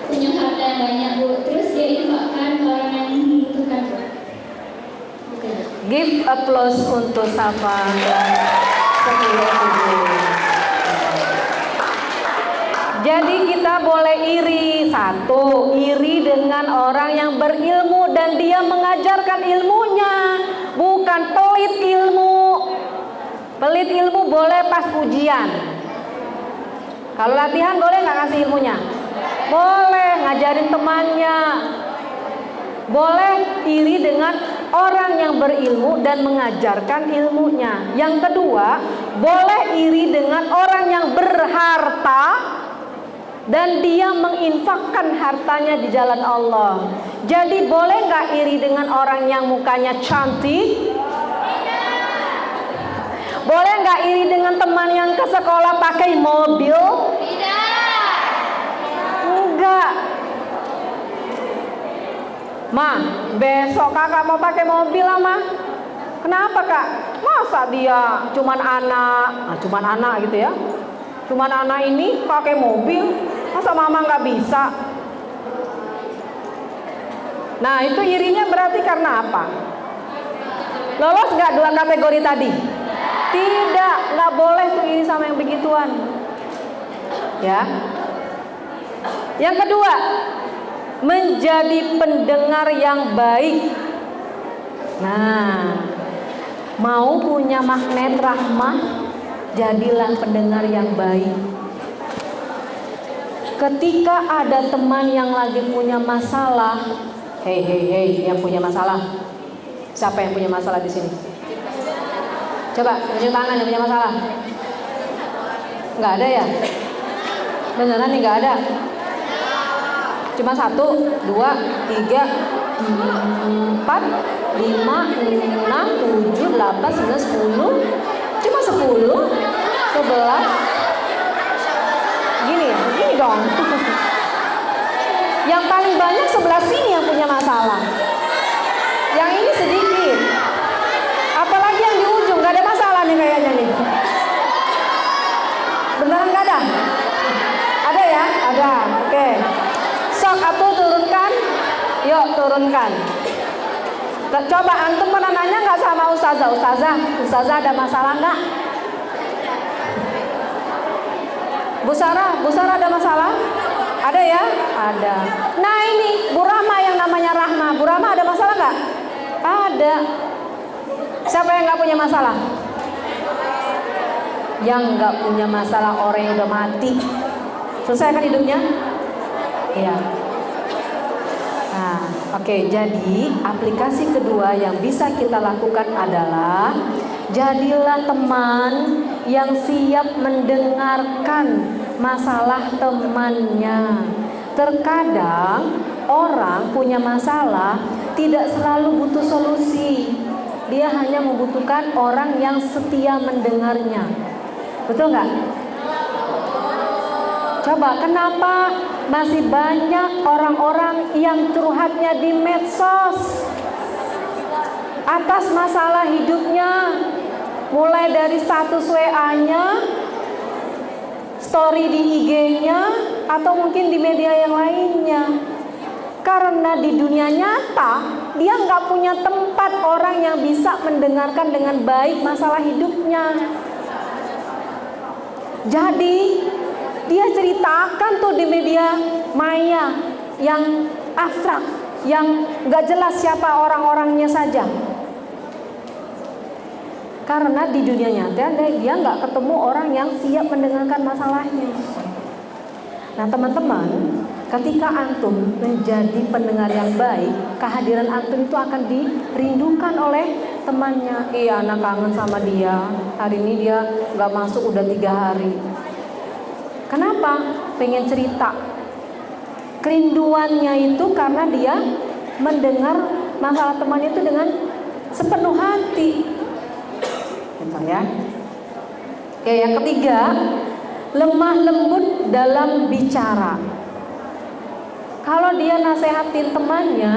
punya harta yang banyak bu, terus dia infakkan orang yang membutuhkan bu.
Give applause untuk Safa dan 10 Jadi kita boleh iri. 1, iri dengan orang yang berilmu dan dia mengajarkan ilmunya, bukan pelit ilmu. Pelit ilmu boleh pas ujian. Kalau latihan boleh nggak ngasih ilmunya? Boleh, ngajarin temannya. Boleh iri dengan orang yang berilmu dan mengajarkan ilmunya. Yang kedua, boleh iri dengan orang yang berharta dan dia menginfakkan hartanya di jalan Allah. Jadi boleh nggak iri dengan orang yang mukanya cantik? Boleh nggak iri dengan teman yang ke sekolah pakai mobil? Enggak. Ma, besok kakak mau pakai mobil lah, Ma. Kenapa, Kak? Masa dia cuman anak gitu ya. Cuman anak ini pakai mobil, masa mama nggak bisa? Nah, itu irinya berarti karena apa? Lolos nggak dua kategori tadi? Tidak, nggak boleh tuh iri sama yang begituan. Ya. Yang kedua, menjadi pendengar yang baik. Nah, mau punya magnet rahmah, jadilah pendengar yang baik. Ketika ada teman yang lagi punya masalah, hei, yang punya masalah. Siapa yang punya masalah di sini? Coba tunjuk tangan yang punya masalah. Nggak ada ya? Beneran nih nggak ada? Cuma 1, 2, 3, 4, 5, 6, 7, 8, 9, 10. Cuma 10, 11. Gini ya, gini dong. Yang paling banyak sebelah sini yang punya masalah. Yang ini sedikit. Apalagi yang di ujung, gak ada masalah nih kayaknya nih. Beneran gak ada? Ada ya? Ada, oke. Sok atuh turunkan. Yuk turunkan. Coba antum pernah nanya nggak sama Ustazah ada masalah nggak? Bu Sarah ada masalah? Ada ya? Ada. Nah ini Bu Rahma yang namanya Rahma. Bu Rahma ada masalah nggak? Ada. Siapa yang nggak punya masalah? Yang nggak punya masalah orang yang udah mati. Selesai kan hidupnya? Iya. Nah, oke. Jadi aplikasi kedua yang bisa kita lakukan adalah jadilah teman yang siap mendengarkan masalah temannya. Terkadang orang punya masalah tidak selalu butuh solusi. Dia hanya membutuhkan orang yang setia mendengarnya. Betul nggak? Coba kenapa masih banyak orang-orang yang curhatnya di medsos atas masalah hidupnya, mulai dari status WA-nya, story di IG-nya, atau mungkin di media yang lainnya. Karena di dunia nyata dia nggak punya tempat orang yang bisa mendengarkan dengan baik masalah hidupnya. Jadi dia ceritakan tuh di media maya yang abstrak, yang gak jelas siapa orang-orangnya saja. Karena di dunia nyata dia gak ketemu orang yang siap mendengarkan masalahnya. Nah teman-teman, ketika antum menjadi pendengar yang baik, kehadiran antum itu akan dirindukan oleh temannya. Iya, anak kangen sama dia. Hari ini dia gak masuk udah 3 hari. Kenapa? Pengen cerita. Kerinduannya itu karena dia mendengar masalah temannya itu dengan sepenuh hati. Gitu ya. Oke, yang ketiga, lemah lembut dalam bicara. Kalau dia nasehatin temannya,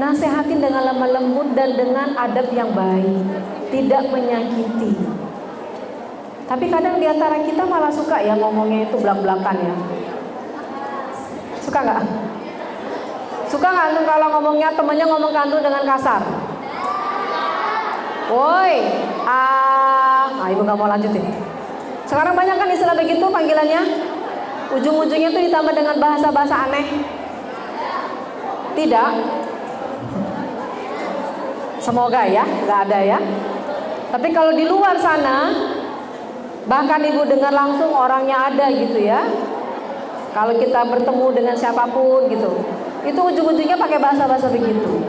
nasehatin dengan lemah lembut dan dengan adab yang baik, tidak menyakiti. Tapi kadang di antara kita malah suka ya ngomongnya itu belak-belakan ya. Suka nggak? Suka nggak antum kalau ngomongnya temennya ngomong ke antum dengan kasar? Woi, ibu nggak mau lanjutin. Sekarang banyak kan istilah begitu panggilannya. Ujung-ujungnya tuh ditambah dengan bahasa-bahasa aneh. Tidak. Semoga ya, nggak ada ya. Tapi kalau di luar sana, bahkan ibu dengar langsung orangnya ada gitu ya. Kalau kita bertemu dengan siapapun gitu, Itu ujung-ujungnya pakai bahasa-bahasa begitu.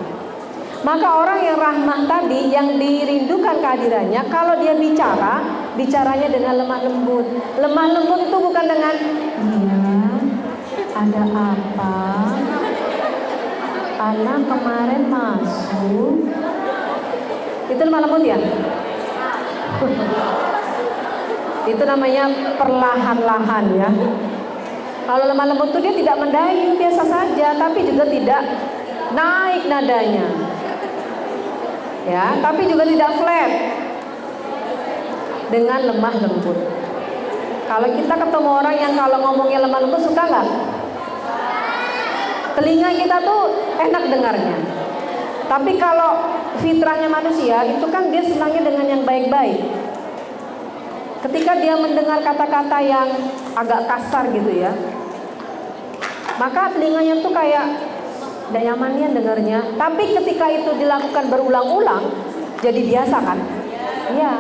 Maka orang yang rahmah tadi, yang dirindukan kehadirannya, kalau dia bicara, bicaranya dengan lemah lembut. Lemah lembut itu bukan dengan iya, ada apa? Anak kemarin masuk. Itu lemah lembut ya? Itu namanya perlahan-lahan ya. Kalau lemah lembut itu dia tidak mendayu, biasa saja, tapi juga tidak naik nadanya. Ya, tapi juga tidak flat. Dengan lemah lembut. Kalau kita ketemu orang yang kalau ngomongnya lemah lembut, suka nggak? Telinga kita tuh enak dengarnya. Tapi kalau fitrahnya manusia itu kan dia senangnya dengan yang baik-baik. Ketika dia mendengar kata-kata yang agak kasar gitu ya, maka telinganya tuh kayak tidak nyamannya dengarnya. Tapi ketika itu dilakukan berulang-ulang, jadi biasa kan? Iya.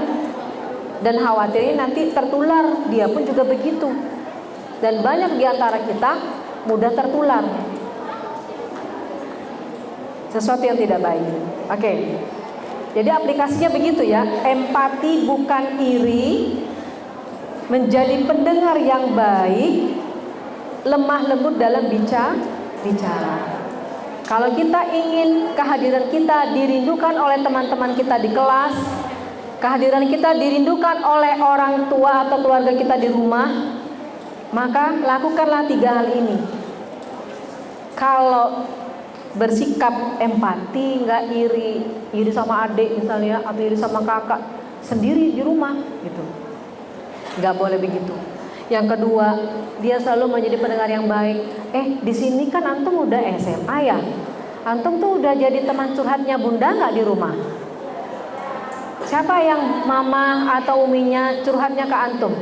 Dan khawatirnya nanti tertular, dia pun juga begitu. Dan banyak di antara kita mudah tertular sesuatu yang tidak baik. Oke. Jadi aplikasinya begitu ya. Empati bukan iri, menjadi pendengar yang baik, lemah lembut dalam bicara. Kalau kita ingin kehadiran kita dirindukan oleh teman-teman kita di kelas, kehadiran kita dirindukan oleh orang tua atau keluarga kita di rumah, maka lakukanlah 3 hal ini. Kalau bersikap empati, nggak iri sama adik misalnya, atau iri sama kakak sendiri di rumah gitu, nggak boleh begitu. Yang kedua, dia selalu menjadi pendengar yang baik. Di sini kan antum udah SMA ya, antum tuh udah jadi teman curhatnya bunda nggak di rumah? Siapa yang mama atau uminya curhatnya ke antum?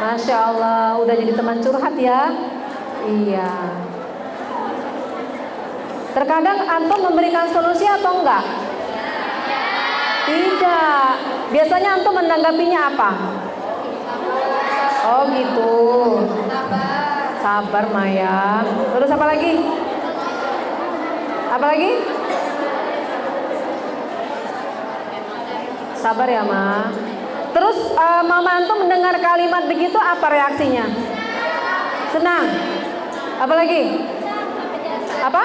Masya Allah, udah jadi teman curhat ya? Iya. Terkadang antum memberikan solusi atau enggak? Tidak. Biasanya antum menanggapinya apa? Oh gitu. Sabar Maya. Terus apa lagi? Apa lagi? Sabar ya Ma. Terus mama antum mendengar kalimat begitu, apa reaksinya? Senang. Apa lagi? Apa?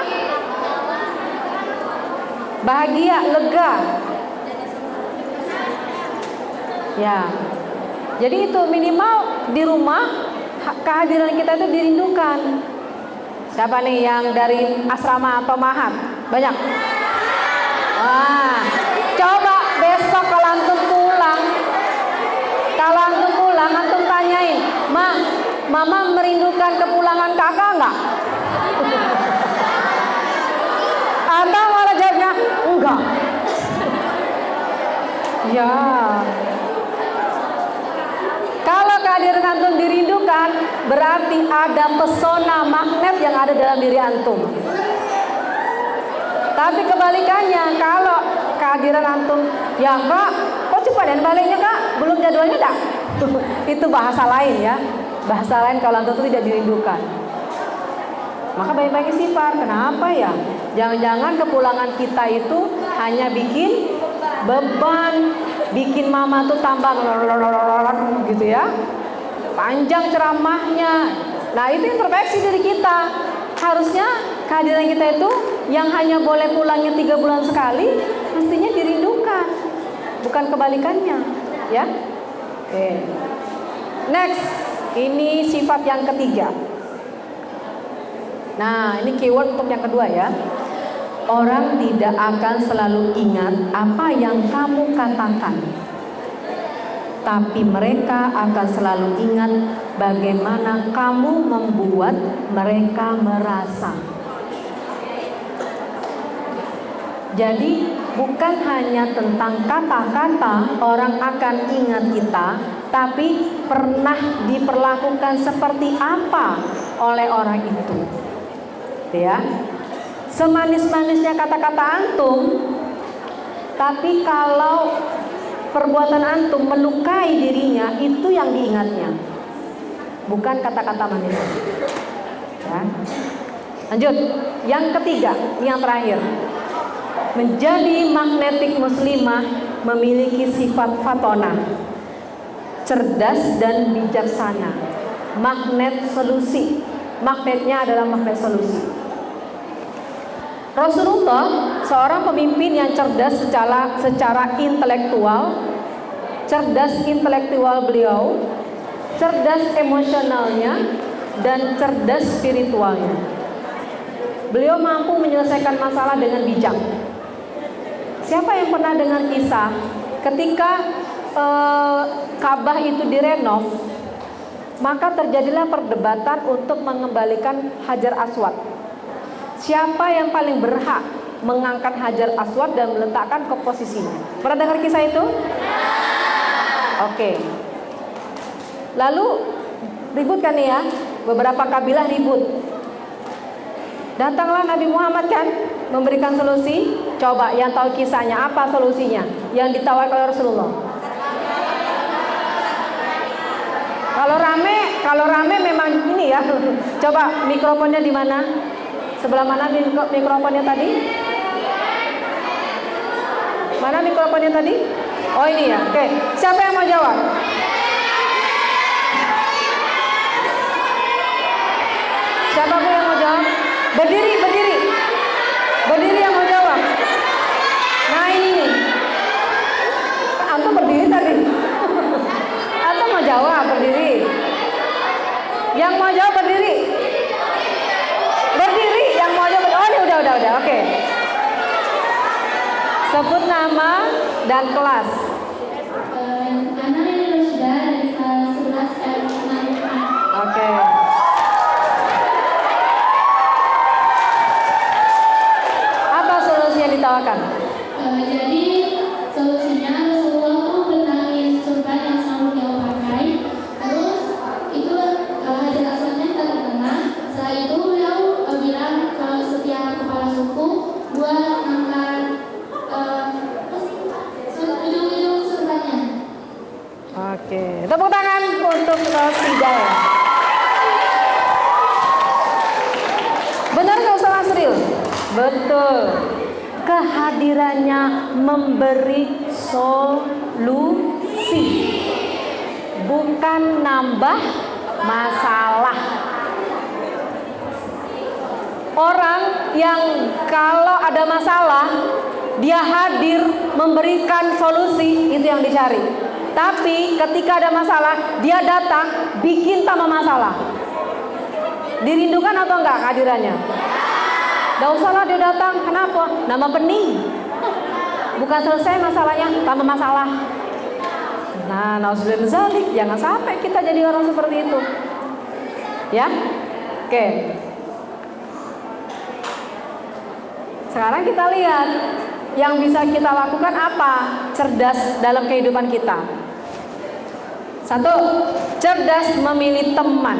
Bahagia, lega. Ya. Jadi itu minimal di rumah kehadiran kita itu dirindukan. Siapa nih yang dari asrama atau mahat? Banyak. Wah, coba besok kalau antum pulang, antum tanyain, mama merindukan kepulangan kakak enggak? Atau malah jawabnya enggak. Ya. Kalau kehadiran antum dirindukan, berarti ada pesona magnet yang ada dalam diri antum. Tapi kebalikannya, kalau kehadiran antum, ya kak, kok cepat dan baliknya kak, belum jadwalnya dah. Itu bahasa lain ya, bahasa lain kalau antum itu tidak dirindukan. Maka baik-baik istighfar. Kenapa ya? Jangan-jangan kepulangan kita itu hanya bikin beban, bikin mama tuh tambah gitu ya, panjang ceramahnya. Nah itu introspeksi diri kita. Harusnya kehadiran kita itu yang hanya boleh pulangnya 3 bulan sekali, mestinya dirindukan, bukan kebalikannya ya. Oke. Next, ini sifat yang ketiga. Nah ini keyword untuk yang kedua ya. Orang tidak akan selalu ingat apa yang kamu katakan, tapi mereka akan selalu ingat bagaimana kamu membuat mereka merasa. Jadi bukan hanya tentang kata-kata orang akan ingat kita, tapi pernah diperlakukan seperti apa oleh orang itu. Ya. Semanis-manisnya kata-kata antum, tapi kalau perbuatan antum melukai dirinya, itu yang diingatnya, bukan kata-kata manis. Ya. Lanjut, yang ketiga, yang terakhir. Menjadi magnetik muslimah memiliki sifat fatona, cerdas dan bijaksana. Magnet solusi. Magnetnya adalah magnet solusi. Rasulullah seorang pemimpin yang cerdas secara intelektual, cerdas intelektual beliau, cerdas emosionalnya, dan cerdas spiritualnya. Beliau mampu menyelesaikan masalah dengan bijak. Siapa yang pernah dengar kisah ketika Ka'bah itu direnov, maka terjadilah perdebatan untuk mengembalikan Hajar Aswad. Siapa yang paling berhak mengangkat Hajar Aswad dan meletakkan ke posisinya? Pernah dengar kisah itu? Oke. Lalu ribut kan ya? Beberapa kabilah ribut. Datanglah Nabi Muhammad kan memberikan solusi. Coba yang tahu kisahnya, apa solusinya yang ditawarkan oleh Rasulullah? Kalau rame memang ini ya. Coba mikrofonnya di mana? Sebelah mana mikrofonnya tadi? Mana mikrofonnya tadi? Oh ini ya. Oke. Siapa yang mau jawab? Siapa yang mau jawab? Berdiri yang mau jawab. Nah ini nih. Antum berdiri tadi. Antum mau jawab berdiri. Yang mau jawab berdiri. Berdiri yang mau jawab. Oh ini udah. Oke. Sebut nama dan kelas.
Ana ini Rosda dari kelas 11 L6.
Oke. Ditawarkan.
Jadi solusinya Rasulullah tuh bentangin sorban yang selalu dia pakai. Terus itu Hajar Aswadnya taruh di tengah. Setelah itu beliau bilang ke setiap kepala suku buat angkat ujung-ujung sorbannya.
Oke, tepuk tangan untuk Rosida ya. Benar nggak Ustaz Asril? Betul. Kehadirannya memberi solusi, bukan nambah masalah. Orang yang kalau ada masalah dia hadir memberikan solusi, itu yang dicari. Tapi ketika ada masalah dia datang bikin tambah masalah. Dirindukan atau enggak kehadirannya? Gak usah lah dia datang, kenapa? Nama bening. Bukan selesai masalahnya, tambah masalah. Nah, nauzubillah min dzalik, jangan sampai kita jadi orang seperti itu. Ya? Oke. Sekarang kita lihat yang bisa kita lakukan apa? Cerdas dalam kehidupan kita. Satu, cerdas memilih teman.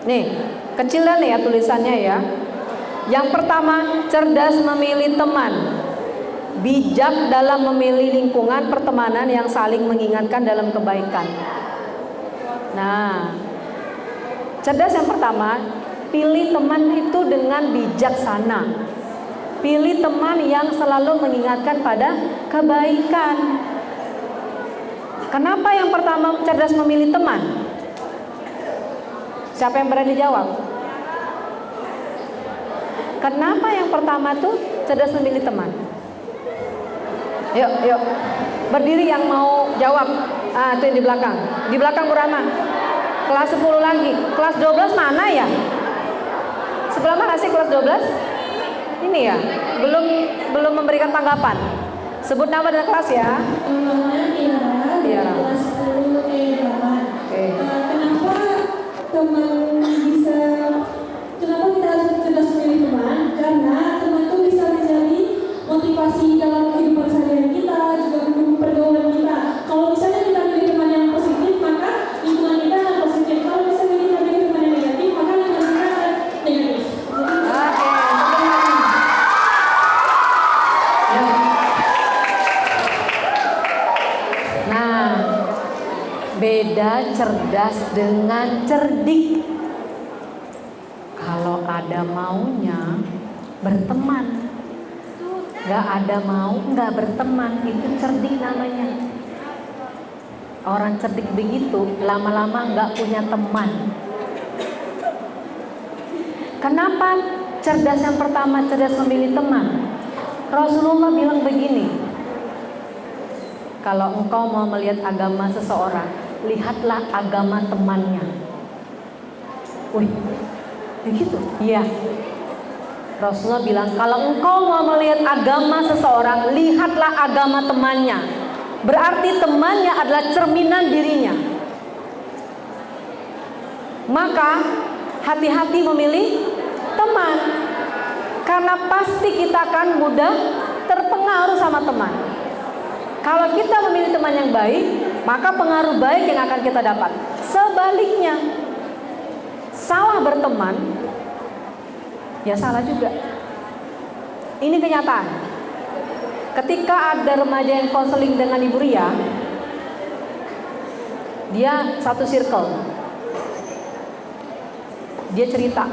Nih, kecilan ya tulisannya ya. Yang pertama, cerdas memilih teman. Bijak dalam memilih lingkungan pertemanan yang saling mengingatkan dalam kebaikan. Nah, cerdas yang pertama, pilih teman itu dengan bijaksana. Pilih teman yang selalu mengingatkan pada kebaikan. Kenapa yang pertama cerdas memilih teman? Siapa yang berani jawab? Kenapa yang pertama tuh cerdas memilih teman? Yuk. Berdiri yang mau jawab. Ah, itu yang di belakang. Di belakang Bu Rahma. Kelas 10 lagi. Kelas 12 mana ya? Sebelah mana sih kelas 12? Ini ya. Belum memberikan tanggapan. Sebut nama dan kelas ya. Iya.
Kelas 10 E8.
Oke.
Kenapa kita harus cerdas memilih teman? Karena teman itu bisa menjadi motivasi dalam kehidupan sehari-hari kita, juga mendukung pergaulan kita. Kalau misalnya kita pilih teman yang positif, maka lingkungan kita akan positif. Kalau misalnya kita pilih teman yang negatif, maka lingkungan kita akan negatif.
Nah, Beda cerdas dengan cerdik. Kalau ada maunya berteman, gak ada mau gak berteman, itu cerdik namanya. Orang cerdik begitu lama-lama gak punya teman. Kenapa cerdas yang pertama, cerdas memilih teman? Rasulullah bilang begini, kalau engkau mau melihat agama seseorang, lihatlah agama temannya. Wih, begitu? Iya. Rasulullah bilang, kalau engkau mau melihat agama seseorang, lihatlah agama temannya. Berarti temannya adalah cerminan dirinya. Maka hati-hati memilih teman, karena pasti kita akan mudah terpengaruh sama teman. Kalau kita memilih teman yang baik, maka pengaruh baik yang akan kita dapat. Sebaliknya, salah berteman, ya salah juga. Ini kenyataan. Ketika ada remaja yang konseling dengan Ibu Ria, dia satu circle. Dia cerita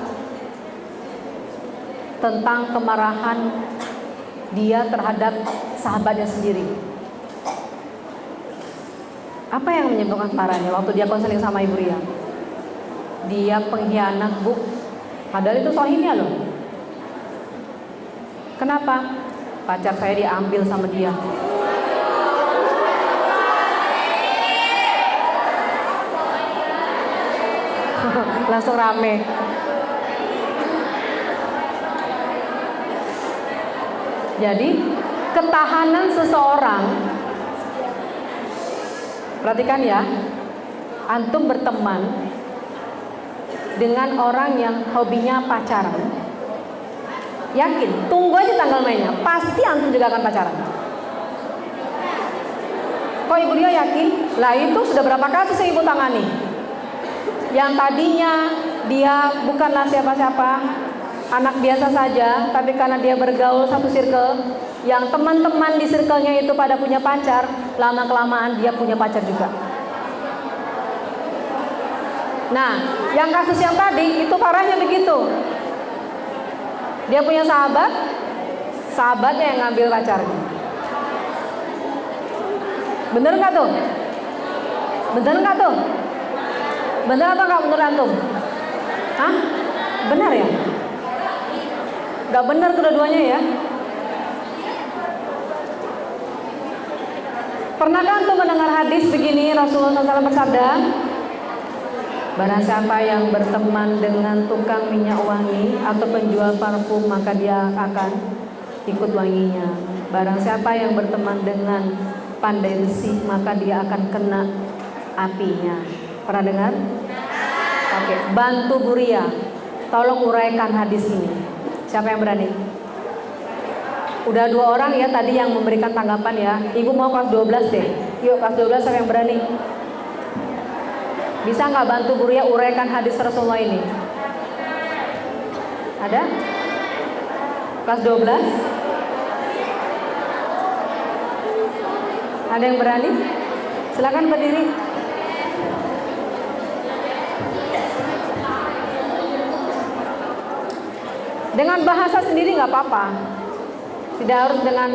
tentang kemarahan dia terhadap sahabatnya sendiri. Apa yang menyebabkan parahnya waktu dia konseling sama Ibu Ria? Dia pengkhianat, Bu. Padahal itu sohibnya loh. Kenapa? Pacar saya diambil sama dia. Langsung rame. Jadi ketahanan seseorang, perhatikan ya, antum berteman dengan orang yang hobinya pacaran, yakin, tunggu aja tanggal mainnya, pasti antum juga akan pacaran. Kok Ibu Ria yakin? Lah itu sudah berapa kasus yang Ibu tangani? Yang tadinya dia bukanlah siapa-siapa, anak biasa saja, tapi karena dia bergaul satu circle, yang teman-teman di circle-nya itu pada punya pacar, lama-kelamaan dia punya pacar juga. Nah, yang kasus yang tadi itu parahnya begitu. Dia punya sahabat, sahabatnya yang ngambil pacarnya. Bener nggak tuh? Bener nggak tuh? Bener apa nggak menurut antum? Hah? Benar ya? Gak benar kedua-duanya ya? Pernahkah antum mendengar hadis begini? Rasulullah SAW bersabda, barang siapa yang berteman dengan tukang minyak wangi atau penjual parfum, maka dia akan ikut wanginya. Barang siapa yang berteman dengan pandai besi, maka dia akan kena apinya. Pernah dengar? Oke, bantu Bu Ria, tolong uraikan hadis ini. Siapa yang berani? Udah 2 orang ya tadi yang memberikan tanggapan ya. Ibu mau kelas 12 deh. Yuk kelas 12, siapa yang berani? Bisa nggak bantu Bu Ria uraikan hadis Rasulullah ini? Ada? Kelas 12? Ada yang berani? Silakan berdiri. Dengan bahasa sendiri nggak apa-apa. Tidak harus dengan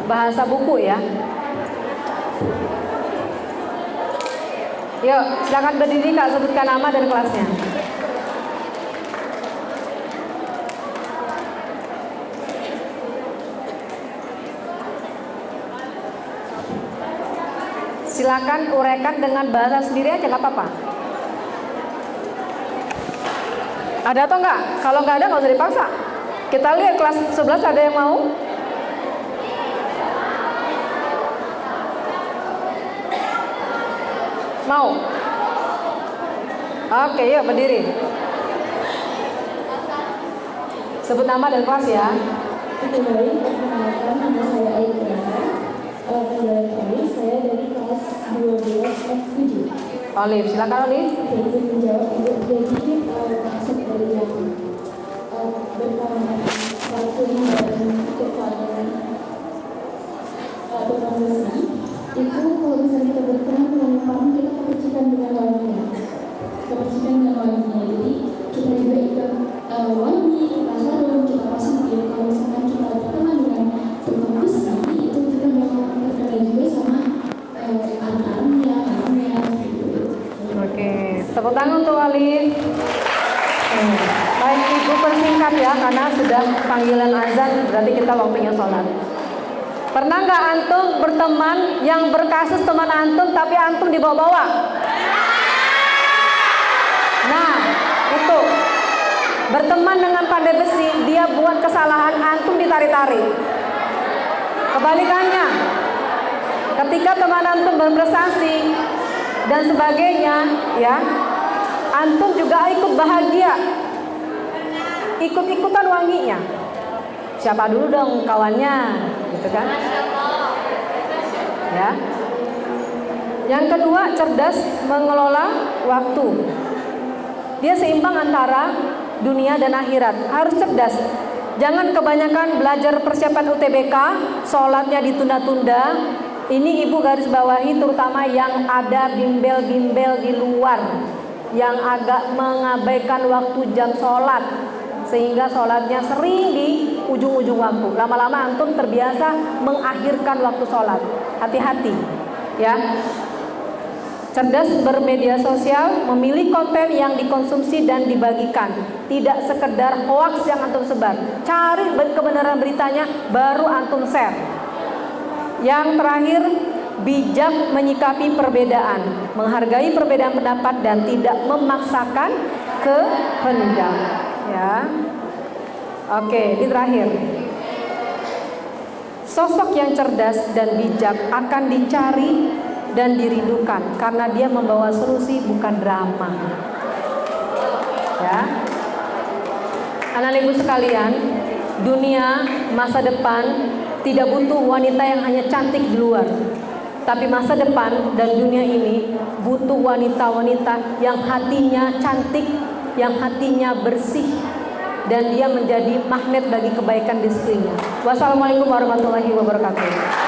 bahasa buku ya. Yuk, silakan berdiri Kak, sebutkan nama dan kelasnya. Silakan uraikan dengan bahasa sendiri aja, nggak apa-apa. Ada atau enggak? Kalau nggak ada nggak usah dipaksa. Kita lihat kelas 11 ada yang mau? Mau? Oke, yuk berdiri. Sebut nama dan kelas ya.
Kembali perkenalkan, nama saya Aida. Kembali saya dari kelas 12F7.
Olive, silakan Olive.
Oke, izin menjawab Ibu. Jadi maksud dari yang berkawan parfum dan kepada tukang besi itu, kalau misalnya kita berteman dengan parfum, kita kepercikan
dengan walinya, kebajikan dengan walinya. Jadi kita juga ikut wali, kita harum, kita positif. Kalau misalkan kita berteman dengan tukang besi, itu kita bakal terkena juga sama aromnya gitu.
Oke, tepuk tangan untuk Alif. Baik, Ibu persingkat ya, karena sudah panggilan azan, berarti kita waktunya sholat. Pernah nggak antum berteman yang berkasus teman antum tapi antum dibawa-bawa? Nah, itu berteman dengan pandai besi, dia buat kesalahan, antum ditarik-tarik. Kebalikannya, ketika teman antum berprestasi dan sebagainya, ya, antum juga ikut bahagia, ikut-ikutan wanginya. Siapa dulu dong kawannya, gitu kan? Ya. Yang kedua, cerdas mengelola waktu. Dia seimbang antara dunia dan akhirat. Harus cerdas. Jangan kebanyakan belajar persiapan UTBK, sholatnya ditunda-tunda. Ini ibu garis bawahi, terutama yang ada bimbel-bimbel di luar, yang agak mengabaikan waktu jam sholat, sehingga sholatnya sering di ujung-ujung waktu. Lama-lama antum terbiasa mengakhirkan waktu sholat. Hati-hati, ya. Cerdas bermedia sosial, memilih konten yang dikonsumsi dan dibagikan, tidak sekedar hoaks yang antum sebar. Cari kebenaran beritanya, baru antum share. Yang terakhir, bijak menyikapi perbedaan, menghargai perbedaan pendapat dan tidak memaksakan kehendak. Ya, oke, ini terakhir. Sosok yang cerdas dan bijak akan dicari dan dirindukan karena dia membawa solusi, bukan drama. Ya, anak ibu sekalian, dunia masa depan tidak butuh wanita yang hanya cantik di luar, tapi masa depan dan dunia ini butuh wanita-wanita yang hatinya cantik, yang hatinya bersih, dan dia menjadi magnet bagi kebaikan di sekelilingnya. Wassalamualaikum warahmatullahi wabarakatuh.